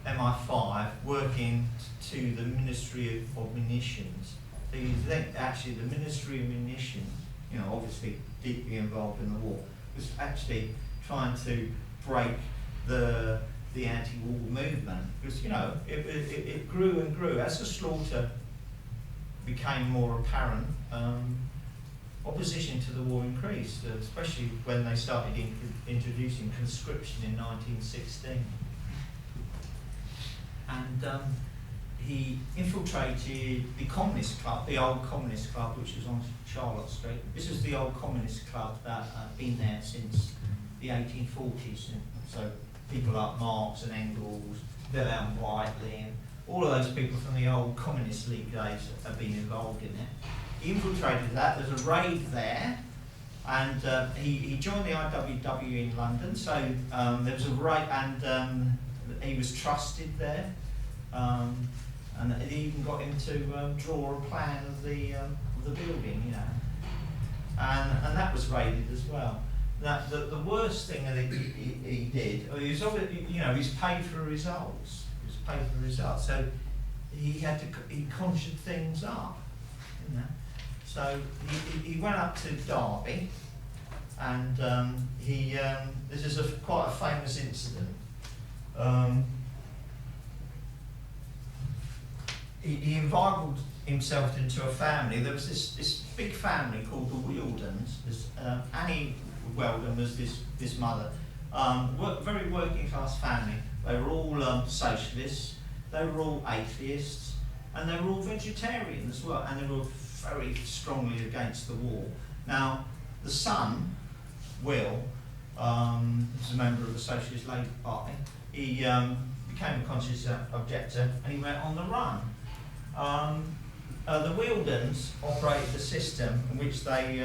MI5 working to the Ministry of Munitions. Actually, the Ministry of Munitions, obviously deeply involved in the war, was actually trying to break the anti-war movement, because it grew and grew as the slaughter became more apparent. Opposition to the war increased, especially when they started introducing conscription in 1916. And he infiltrated the Communist Club, the old Communist Club, which was on Charlotte Street. This was the old Communist Club that had been there since the 1840s. So people like Marx and Engels, Wilhelm Whiteley, and all of those people from the old Communist League days have been involved in it. He infiltrated that. There's a raid there, and he joined the IWW in London. So there was a raid, and he was trusted there, and it even got him to draw a plan of the building, and that was raided as well. That the worst thing that he did, he was obviously, he's paid for results. He was paid for results, so he conjured things up, So he went up to Derby, and this is quite a famous incident. He involved himself into a family. There was this big family called the Weldons. Annie Weldon was this mother. Very working class family. They were all socialists. They were all atheists, and they were all vegetarian as well. And they were very strongly against the war. Now, the son, Will, was a member of the Socialist Labour Party. He became a conscious objector, and he went on the run. The Weldons operated a system in which they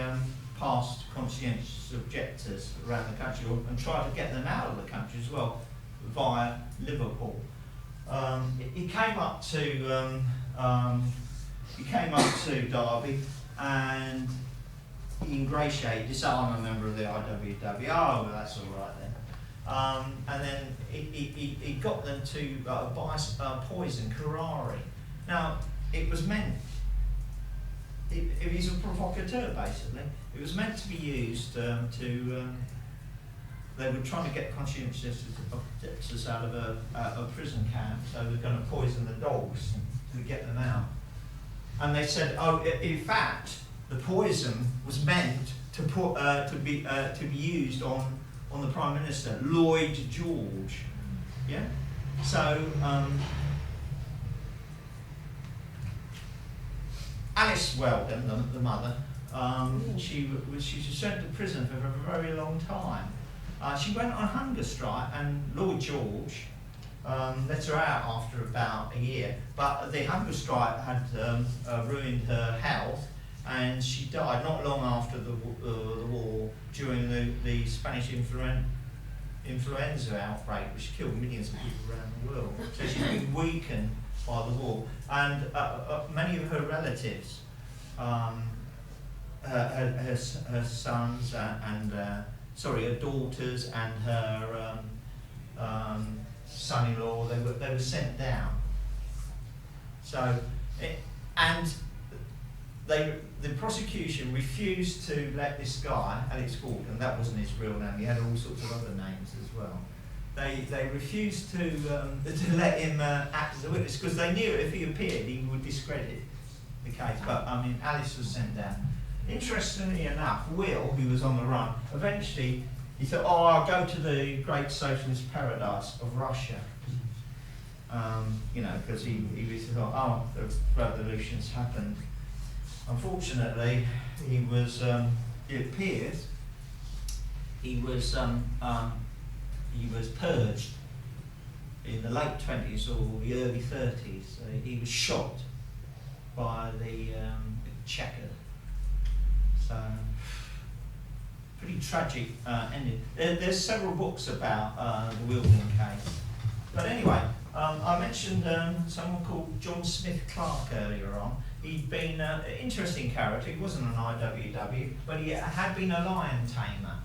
passed conscientious objectors around the country and tried to get them out of the country as well via Liverpool. He came up to Derby, and he ingratiated. He said, "I'm a member of the IWW." "Oh, well, that's all right then." And then he got them to buy poison, curare. Now, it was meant. He's a provocateur, basically. It was meant to be used they were trying to get conscientious objectors out of a prison camp, so they were going to poison the dogs to get them out. And they said, in fact, the poison was meant to be used on the Prime Minister, Lloyd George. Yeah. So Alice Weldon, the mother, she was sent to prison for a very long time. She went on hunger strike, and Lloyd George let her out after about a year. But the hunger strike had ruined her health, and she died not long after the war during the Spanish influenza outbreak, which killed millions of people around the world. So she's been weakened by the war, and many of her relatives, her sons her daughters and her son-in-law, they were sent down. So, and the prosecution refused to let this guy, Alex Gordon, that wasn't his real name, he had all sorts of other names as well. They refused to let him act as a witness because they knew if he appeared he would discredit the case. But I mean, Alice was sent down. Interestingly enough, Will, who was on the run, eventually he thought, "Oh, I'll go to the great socialist paradise of Russia." You know, because he thought, "Oh, the revolution's happened." Unfortunately, he was. It appears he was purged in the late 20s or the early 30s. He was shot by the checker. So, pretty tragic ending. There's several books about the Wilding case. But anyway, I mentioned someone called John Smith Clark earlier on. He'd been an interesting character. He wasn't an IWW, but he had been a lion tamer.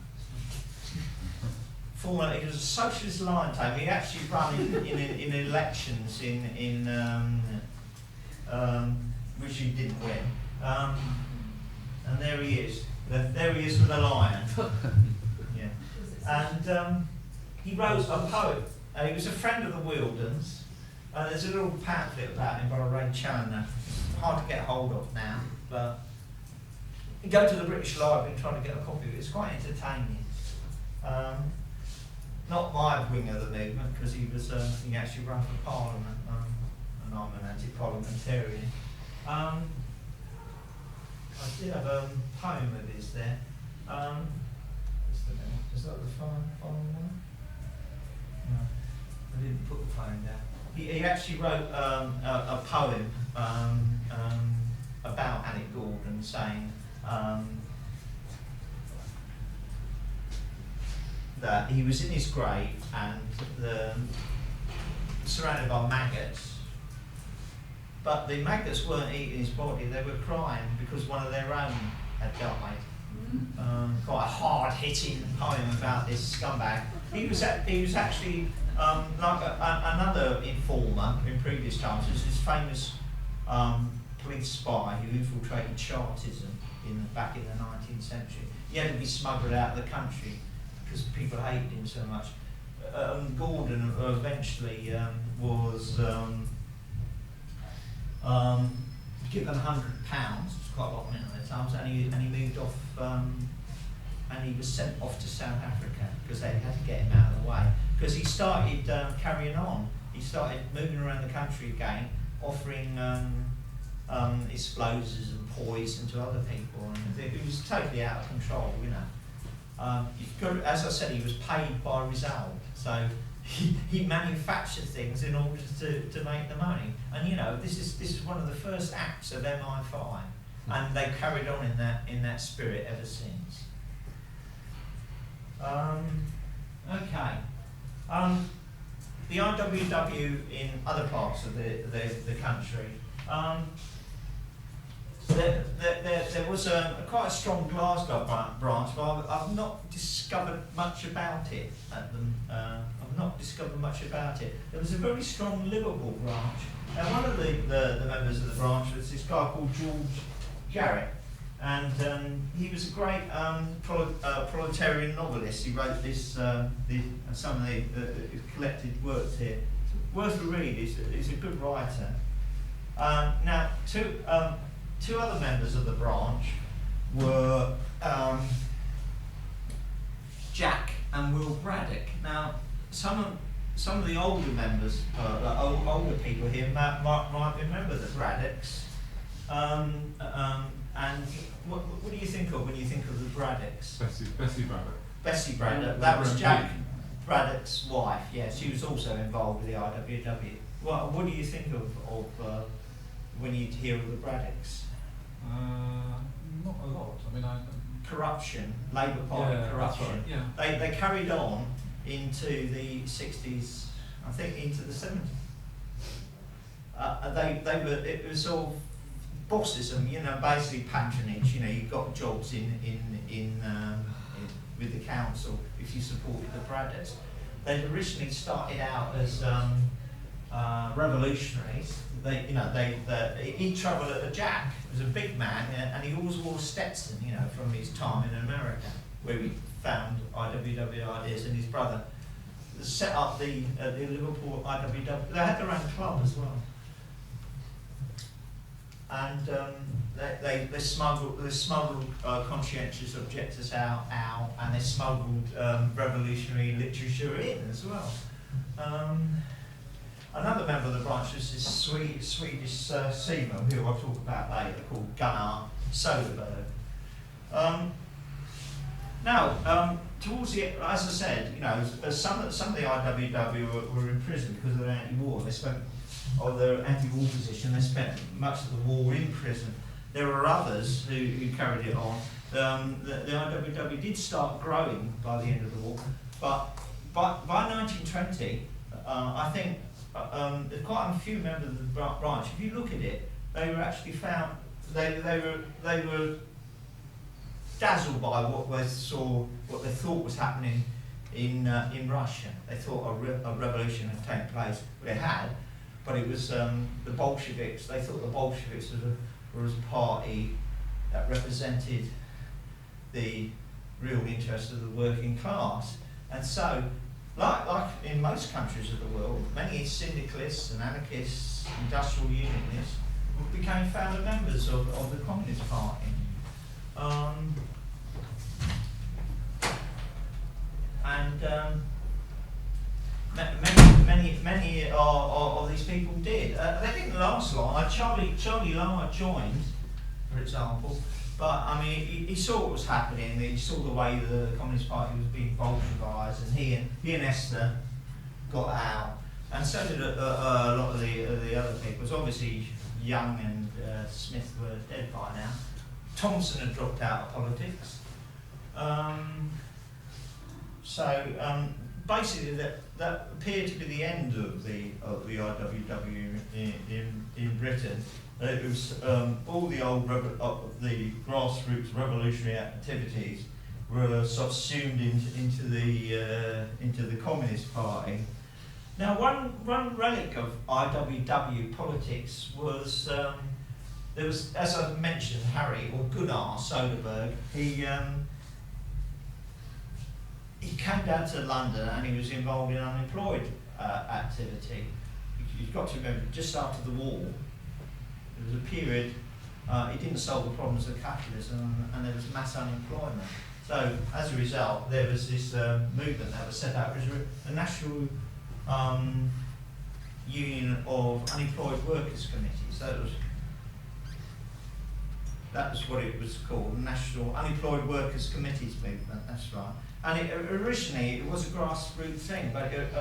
He was a socialist lion tamer. He actually ran in elections in which he didn't win. And there he is. There he is with a lion. Yeah. And he wrote a poem. He was a friend of the Wildens. There's a little pamphlet about him by Ray Challoner. It's hard to get hold of now, but you go to the British Library and try to get a copy of it. It's quite entertaining. Not my wing of the movement, because he actually ran for Parliament, and I'm an anti-parliamentarian. I did have a poem of his there. Just a minute. Is that the final one? No, I didn't put the poem down. He actually wrote a poem about Alec Gordon, saying that he was in his grave and surrounded by maggots, but the maggots weren't eating his body, they were crying because one of their own had died. Quite a hard-hitting poem about this scumbag. He was actually like another informer in previous times. There's this famous police spy who infiltrated Chartism back in the 19th century. He had to be smuggled out of the country because people hated him so much. Gordon eventually was given £100, quite a lot of money at the time, and he moved off, and he was sent off to South Africa because they had to get him out of the way. Because he started carrying on. He started moving around the country again, offering explosives and poison to other people, and it was totally out of control, you know. As I said, he was paid by result, so he manufactured things in order to make the money. And you know, this is one of the first acts of MI5, and they carried on in that spirit ever since. Okay. The IWW in other parts of the country. There was quite a strong Glasgow branch, but I've not discovered much about it. There was a very strong Liverpool branch, and one of the members of the branch was this guy called George Garrett, and he was a great proletarian novelist. He wrote some of the collected works here. It's worth a read. He's a good writer. Now, two other members of the branch were Jack and Will Braddock. Now, some of the older members, older people here might remember the Braddocks. And what do you think of when you think of the Braddocks? Bessie Braddock. Bessie Braddock. That was Jack Braddock's wife. Yeah, she was also involved with the IWW. What do you think of when you hear of the Braddocks? Not a lot. I mean, corruption, Labour Party corruption. That's right, yeah. They carried on into the 60s, I think into the 70s. It was sort of bossism, you know, basically patronage. You know, you got jobs in with the council if you supported the Braddocks. They'd originally started out as revolutionaries, he travelled at a Jack. He was a big man, and he always wore Stetson, from his time in America, where he found IWW ideas, and his brother set up the Liverpool IWW. They had their own club as well, and they smuggled conscientious objectors out, and they smuggled revolutionary literature in as well. Another member of the branch was this Swedish seaman, who I'll talk about later, called Gunnar Soderberg. Towards the, as I said, some of the IWW were in prison because of their anti-war. They spent, or their anti-war position. They spent much of the war in prison. There were others who carried it on. The IWW did start growing by the end of the war, but by 1920, I think there's quite a few members of the branch. If you look at it, they were actually found. They were dazzled by what they thought was happening in Russia. They thought a revolution had taken place. Well, it had, but it was the Bolsheviks. They thought the Bolsheviks were a party that represented the real interests of the working class. And so, like in most countries of the world, many syndicalists and anarchists, industrial unionists, became founder members of the Communist Party. Many of these people did. They didn't last long. Charlie Lara joined, for example, but I mean, he saw what was happening. He saw the way the Communist Party was being bolshevised, and he and Esther got out, and so did a lot of the other people. Obviously, Young and Smith were dead by now. Thompson had dropped out of politics. Basically, that appeared to be the end of the IWW in Britain. It was all the old the grassroots revolutionary activities were subsumed into the Communist Party. Now, one relic of IWW politics was there was, as I mentioned, Harry or Gunnar Soderberg. He came down to London and he was involved in unemployed activity. You've got to remember, just after the war, there was a period, he didn't solve the problems of capitalism, and there was mass unemployment. So, as a result, there was this movement that was set up as a national union of unemployed workers committees. So that was what it was called, National Unemployed Workers Committees Movement, that's right. And originally it was a grassroots thing, but it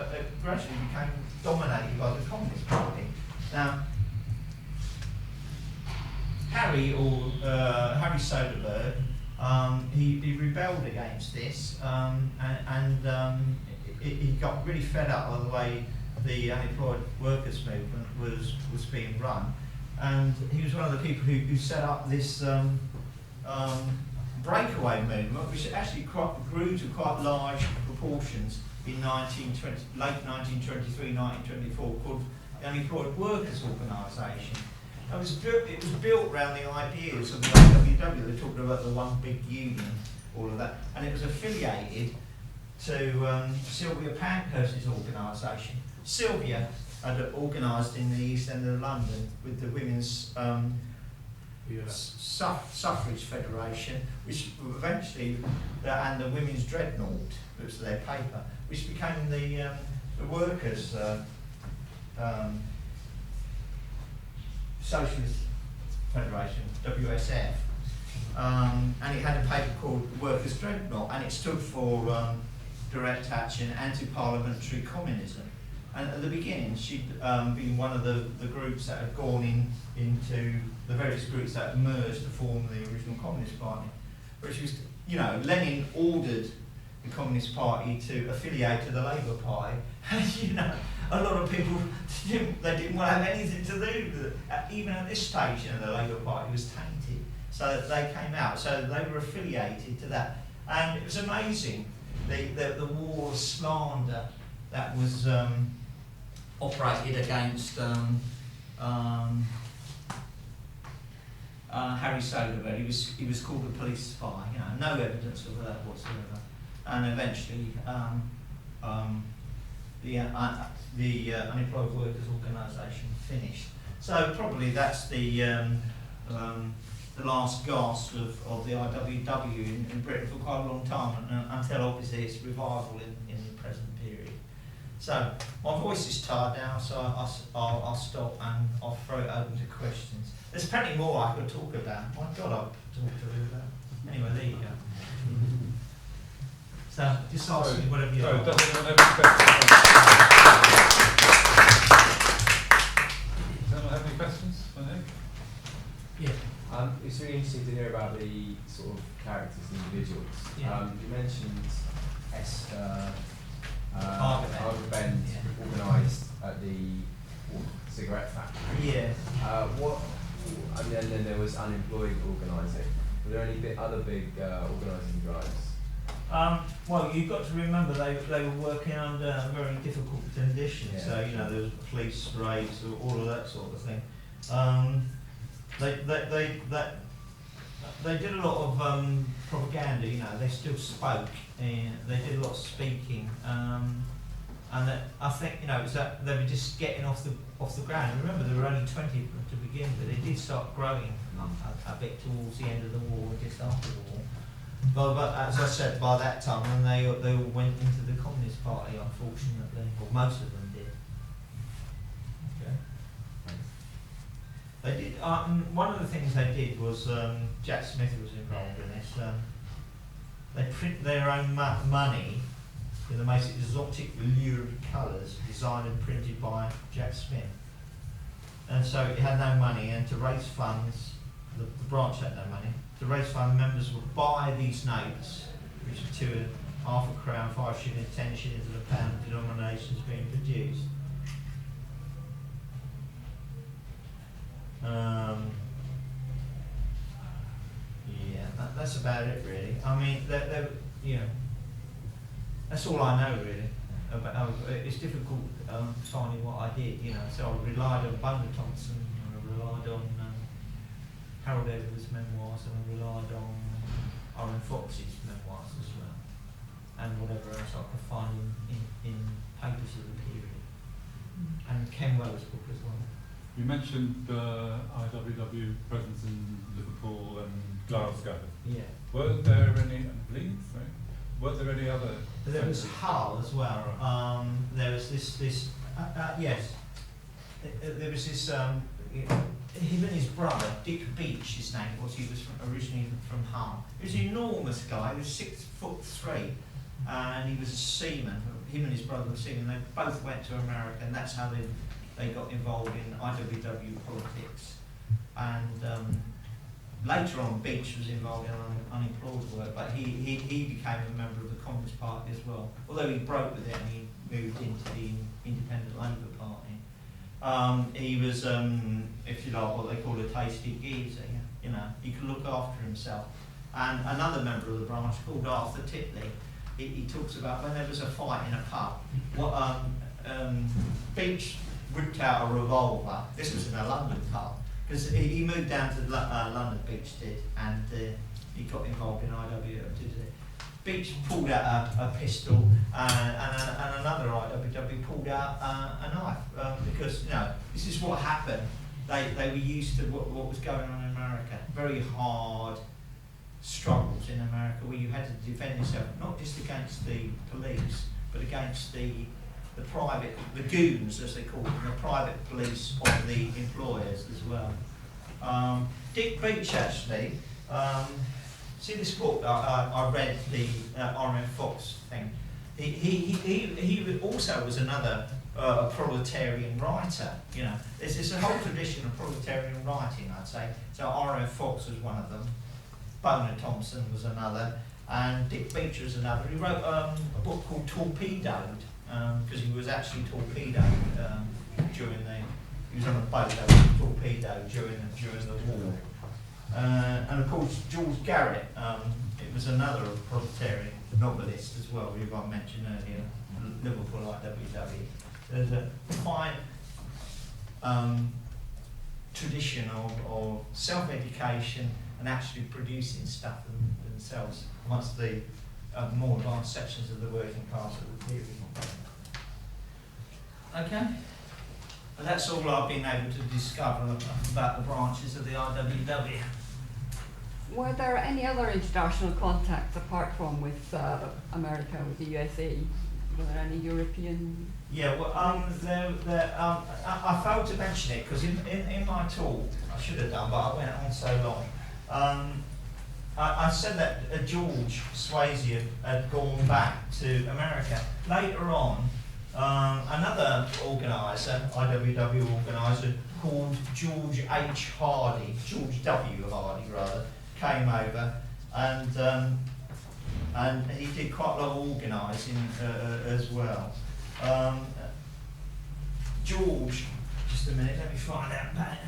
gradually became dominated by the Communist Party. Now, Harry Soderberg, he rebelled against this, and he got really fed up with the way the unemployed workers movement was being run, and he was one of the people who set up this breakaway movement, which actually grew to quite large proportions in late 1923, 1924, called the Unemployed Workers Organisation. It was built around the ideas of the IWW. They're talking about the one big union, all of that, and it was affiliated to Sylvia Pankhurst's organisation. Sylvia had organised in the East End of London with the Women's Suffrage Federation, which eventually, and the Women's Dreadnought, which was their paper, which became the Workers' Socialist Federation, WSF, and it had a paper called Workers' Dreadnought, and it stood for direct action, anti-parliamentary communism. And at the beginning, she'd been one of the groups that had gone into the various groups that had merged to form the original Communist Party. But she was, Lenin ordered the Communist Party to affiliate to the Labour Party, and a lot of people didn't want to have anything to do with it. Even at this stage, the Labour Party was tainted, so they came out. So they were affiliated to that, and it was amazing the war of slander that was operated against Harry Soderbergh. He was called a police spy. You know, no evidence of that whatsoever. And eventually, the Unemployed Workers Organisation finished. So probably that's the last gasp of the IWW in Britain for quite a long time, until obviously its revival in the present period. So my voice is tired now, so I'll stop and I'll throw it open to questions. There's plenty more I could talk about. My God, I've talked to you about. Anyway, there you go. So just ask me whatever you want. Does anyone have any questions? Does anyone have any questions for Nick? Yeah. It's really interesting to hear about the sort of characters and individuals. Yeah. You mentioned Esther, Argobend. organised at the cigarette factory. Yeah. And then there was Unemployed organising. Were there any other big organising drives? Well, you've got to remember they were working under very difficult conditions. Yeah. So there was police raids, all of that sort of thing. They did a lot of propaganda. They still spoke, and they did a lot of speaking. And I think it was that they were just getting off the ground. Remember, there were only 20 to begin with. They did start growing a bit towards the end of the war, just after the war. But as I said, by that time, and they all went into the Communist Party, unfortunately, or most of them did. Okay. They did. One of the things they did was Jack Smith was involved in this. They print their own money in the most exotic, lurid colours, designed and printed by Jack Smith. And so it had no money, and to raise funds, the branch had no money. To raise funds, members would buy these notes, which are to half a crown, 5 shillings, 10 shillings, and a pound denominations being produced. Yeah, that's about it, really. I mean, that's all I know, really. It's difficult finding what I did, So I relied on Boner Thompson, and I relied on Harold Edwards' memoirs, and I relied on Oren Fox's memoirs as well, and whatever else I could find in papers of the period, and Ken Wells' book as well. You mentioned the IWW presence in Liverpool and Glasgow. Yeah. Were there any Leeds? Right? Were there any other? There was Hull as well. There was this. Yes. There was this. Him and his brother, Dick Beach, his name was. He was originally from Hull. He was an enormous guy. He was 6'3", and he was a seaman. Him and his brother were seamen. They both went to America, and that's how they got involved in IWW politics. And later on, Beach was involved in unemployed work, but he became a member of the Communist Party as well. Although he broke with it and he moved into the Independent Labour Party. He was, if you like, what they call a tasty geezer. He could look after himself. And another member of the branch called Arthur Titley, he talks about when there was a fight in a pub. Beach whipped out a revolver. This was in a London pub. Because he moved down to London, Beach did, and he got involved in IWW. Beach pulled out a pistol, and another IWW pulled out a knife, because this is what happened. They were used to what was going on in America. Very hard struggles in America, where you had to defend yourself not just against the police, but against the goons, as they call them, the private police of the employers as well. Dick Beach, actually, see this book, I read the R.M. Fox thing. He also was another proletarian writer. There's a whole tradition of proletarian writing, I'd say. So R.M. Fox was one of them, Boner Thompson was another, and Dick Beach was another. He wrote a book called Torpedoed, because he was actually torpedoed he was on a boat that was torpedoed during the war. And of course, George Garrett, it was another proletarian novelist as well, who I mentioned earlier, Liverpool IWW. there's a quite tradition of self-education and actually producing stuff themselves amongst the more advanced sections of the working class of the period. Okay? And that's all I've been able to discover about the branches of the IWW. Were there any other international contacts apart from with America, with the USA? Were there any European? Yeah, well, I failed to mention it because in my talk, I should have done, but I went on so long. I said that George Swayze had gone back to America. Later on, another organiser, IWW organiser, called George H. Hardy, George W. Hardy rather, came over and he did quite a lot of organising as well. George, just a minute, let me find out about it.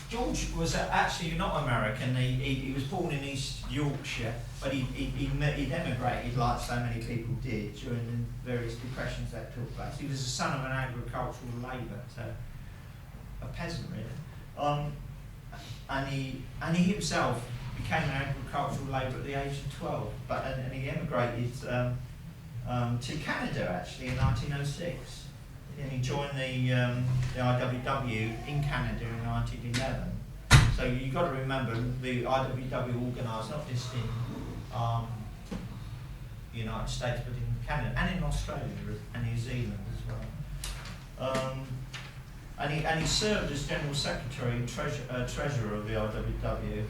George was actually not American. He was born in East Yorkshire, but he'd emigrated like so many people did during the various depressions that took place. He was the son of an agricultural labourer, so a peasant really. And he himself became an agricultural labourer at the age of 12, and he emigrated to Canada actually in 1906. And he joined the IWW in Canada in 1911. So you've got to remember the IWW organised not just in the United States but in Canada and in Australia and New Zealand as well. And he served as General Secretary and Treasurer of the IWW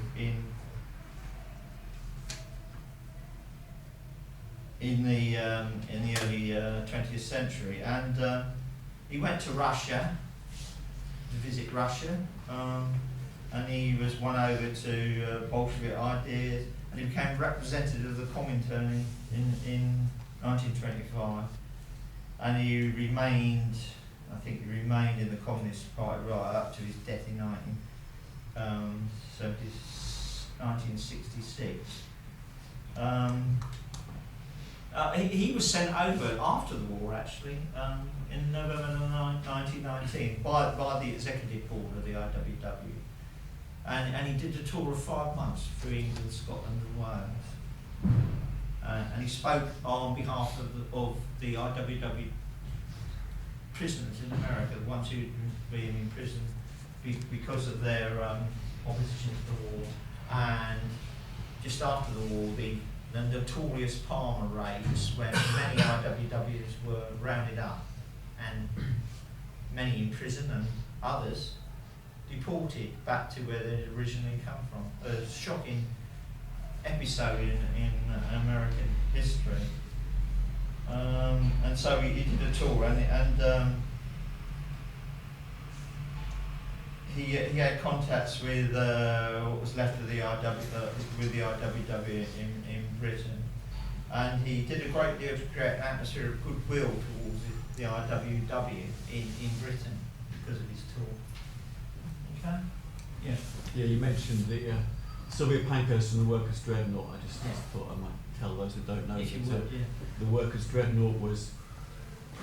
in the early 20th century, and he went to Russia to visit Russia, and he was won over to Bolshevik ideas, and he became representative of the Comintern in 1925, and he remained in the Communist Party right up to his death in 1966. He was sent over after the war, actually, in November 1919 by the executive board of the IWW, and he did a tour of 5 months through England, Scotland, and Wales, and he spoke on behalf of the IWW prisoners in America, the ones who'd been in prison because of their opposition to the war, and just after the war, the notorious Palmer raids, where many IWWs were rounded up and many in prison and others deported back to where they'd originally come from. A shocking episode in American history. And so he did a tour, and he had contacts with what was left of the IWW in Britain, and he did a great deal to create an atmosphere of goodwill towards the IWW in Britain because of his tour. Okay? Yeah. Yeah, you mentioned the Sylvia Pankhurst and the Workers' Dreadnought. I just thought I might tell those who don't know that the Workers' Dreadnought was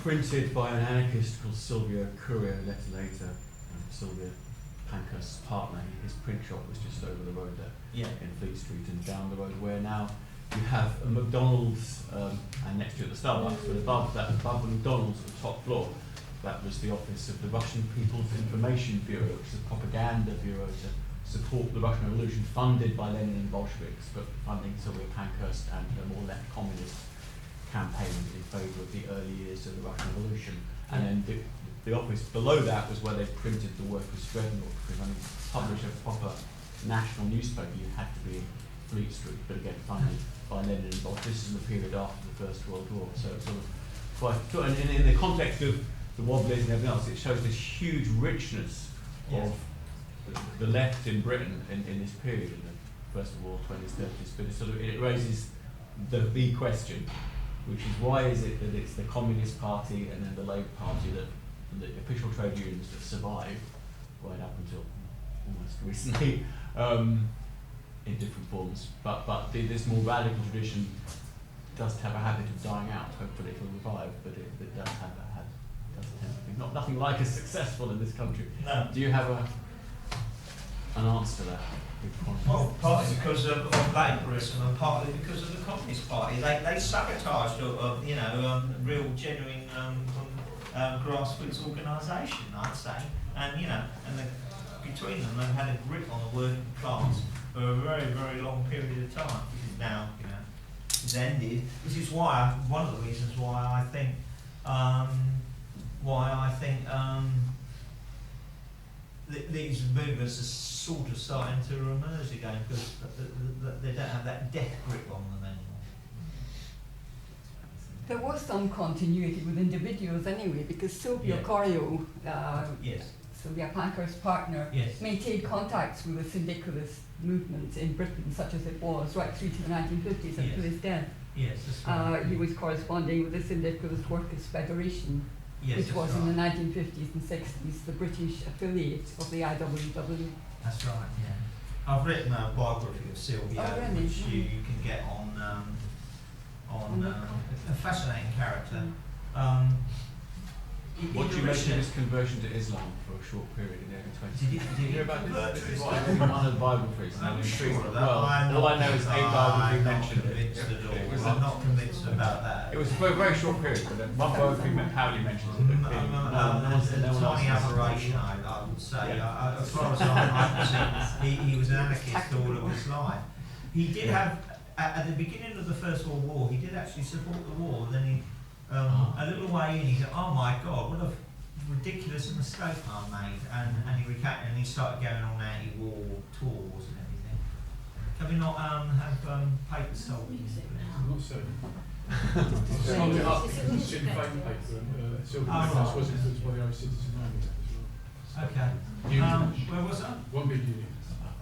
printed by an anarchist called Sylvia Courier later. Sylvia Pankhurst's partner, his print shop was just over the road there in Fleet Street, and down the road where now you have a McDonald's and next to it the Starbucks, but above the McDonald's at the top floor, that was the office of the Russian People's Information Bureau, which is a propaganda bureau to support the Russian Revolution, funded by Lenin and Bolsheviks, but funding Sylvia Pankhurst and the more left communist campaign in favour of the early years of the Russian Revolution. And then the office below that was where they printed the Workers' Dreadnought, because when you publish a proper national newspaper, you had to be in Fleet Street, but again funded by Lenin and Bolsheviks. This is the period after the First World War, so it's sort of quite. And in the context of the Wobblies and everything else, it shows this huge richness of the left in Britain in this period, in the First World War, 20s, 30s. But it raises the question, which is why is it that it's the Communist Party and then the Labour Party that the official trade unions that survive right up until almost recently in different forms. But this more radical tradition does have a habit of dying out. Hopefully it will revive, but it does have a habit. Doesn't tend to be nothing like as successful in this country. No. Do you have an answer to that? Well, partly because of Labourism and partly because of the Communist Party. They sabotaged real, genuine grassroots organisation, I'd say. And between them, they've had a grip on the working class for a very, very long period of time, which is now, it's ended. Which is why one of the reasons why I think these movements are sort of starting to emerge again because they don't have that death grip on them anymore. There was some continuity with individuals anyway, because Silvio Yeah. Corio, Yes. Sylvia Pankhurst's partner, Yes. maintained contacts with the syndicalist movement in Britain, such as it was, right through to the 1950s until his death. Yes, that's right. He was corresponding with the Syndicalist Workers' Federation, Yes, which that's was right. in the 1950s and 60s the British affiliate of the IWW. That's right, yeah. I've written a biography of Sylvia, Oh, really? which you can get on a fascinating character. What do you make of his conversion to Islam for a short period in the early 20s? Did you hear about convert this? to This is Islam? one of the biographies. And I'm I'm sure intrigued. of that. Well, all I know is a biography I'm not mentioned it. convinced at all. It was I'm not convinced about that. It was for a very short period, but then one biography apparently mentions it. but clearly no one else A tiny has. aberration, I would say. Yeah. As far as I'm concerned, he was an anarchist all of his life. He did have, at the beginning of the First World War, he did actually support the war. Then he, a little way in, he said, "Oh my God, what a ridiculous mistake I made," and he recanted and he started going on anti-war tours and everything. Can we not have paper stolen? I'm not certain. Is it Sinn Féin paper and Sylvia Oh, Pankhurst right. was influenced by the Irish Citizen Army as well. Okay. Union. Where was that? One big union.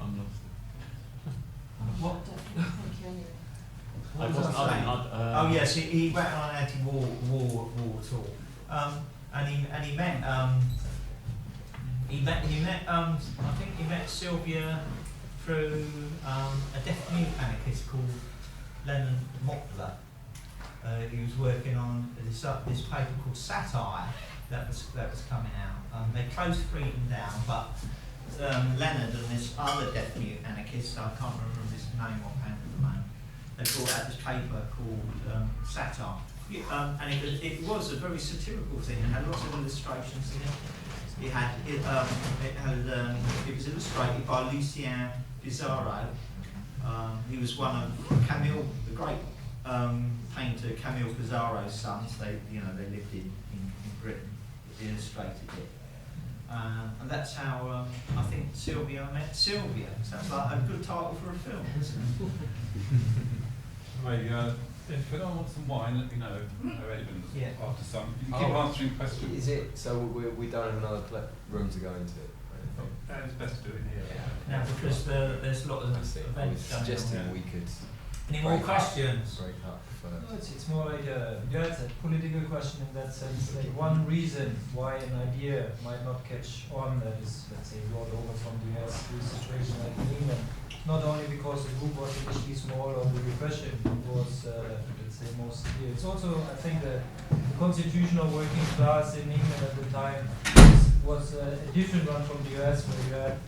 I'm lost. What? Thank you anyway. I What was wasn't- I I saying? didn't- Oh yes, he went on an anti-war tour, and he met I think he met Sylvia through a deaf mute anarchist called Leonard Mockler. He was working on this paper called Satire that was coming out. They closed Freedom down, but Leonard and this other deaf mute anarchist, I can't remember his name offhand at the moment, they brought out this paper called Satire. And it was a very satirical thing. It had lots of illustrations in it. It was illustrated by Lucien Pizarro. He was one of Camille, the great painter Camille Pizarro's sons. They lived in Britain. He illustrated it. And that's how I think Sylvia met Sylvia. Sounds like a good title for a film, isn't it? Right, if I want some wine, let me know. Yeah. After some. You can keep answering questions. Is it, so we don't have another room to go into it? It's best to do it here. Now, because there's a lot of I was events going on. suggesting we could Any more questions? break up first. No, it's more like it's a political question in that sense. Like one reason why an idea might not catch on that is, let's say, brought over from the US to a situation like in England. Not only because the group was initially small or the repression was, let's say, more severe. It's also, I think, the constitutional working class in England at the time was a different one from the US, where you had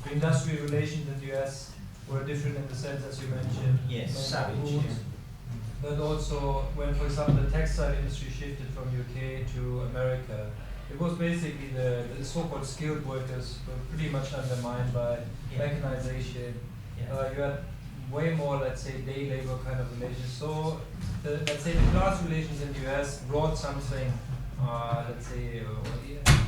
the industrial relations in the US were different in the sense, as you mentioned. Yes, mainly savage. rules. Yeah. But also, when, for example, the textile industry shifted from UK to America, it was basically the so-called skilled workers were pretty much undermined by Yeah. mechanization. Yeah. You had way more, let's say, day labor kind of relations. So, let's say, the class relations in the US brought something, let's say,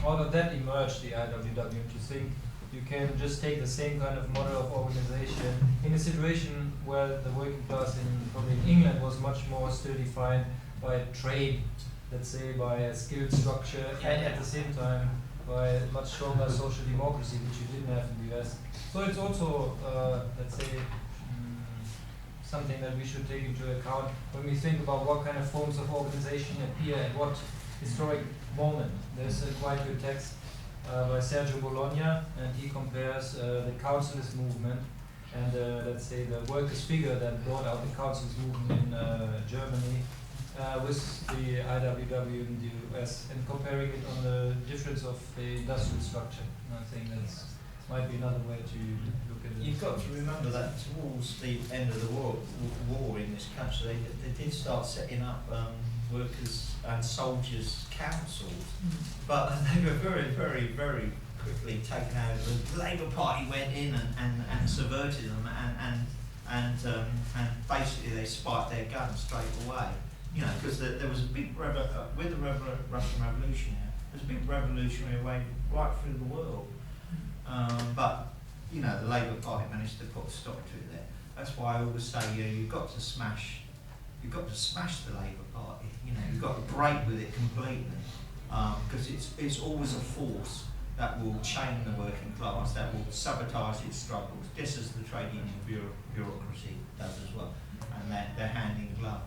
out of that emerged the IWW. To think you can just take the same kind of model of organization in a situation where the working class in probably in England was much more still defined by trade, let's say, by a skilled structure, and at the same time by much stronger social democracy, which you didn't have in the US. So it's also, let's say, something that we should take into account when we think about what kind of forms of organization appear at what historic moment. There's a quite good text by Sergio Bologna, and he compares the councilist movement and let's say the workers' figure that brought out the council's movement in Germany with the IWW in the US, and comparing it on the difference of the industrial structure. And I think that's might be another way to look at it. You've got to remember that towards the end of the war in this country, they did start setting up workers and soldiers councils, but they were very, very, very quickly taken out. The Labour Party went in and subverted them, and basically they spiked their guns straight away. You know, because there was a big with the Russian Revolution. There's a big revolutionary wave right through the world. But you know, the Labour Party managed to put a stop to it there. That's why I always say, you've got to smash the Labour Party. You know, you've got to break with it completely, because it's always a force that will chain the working class, that will sabotage its struggles, just as the trade union bureaucracy does as well, and they're hand in glove.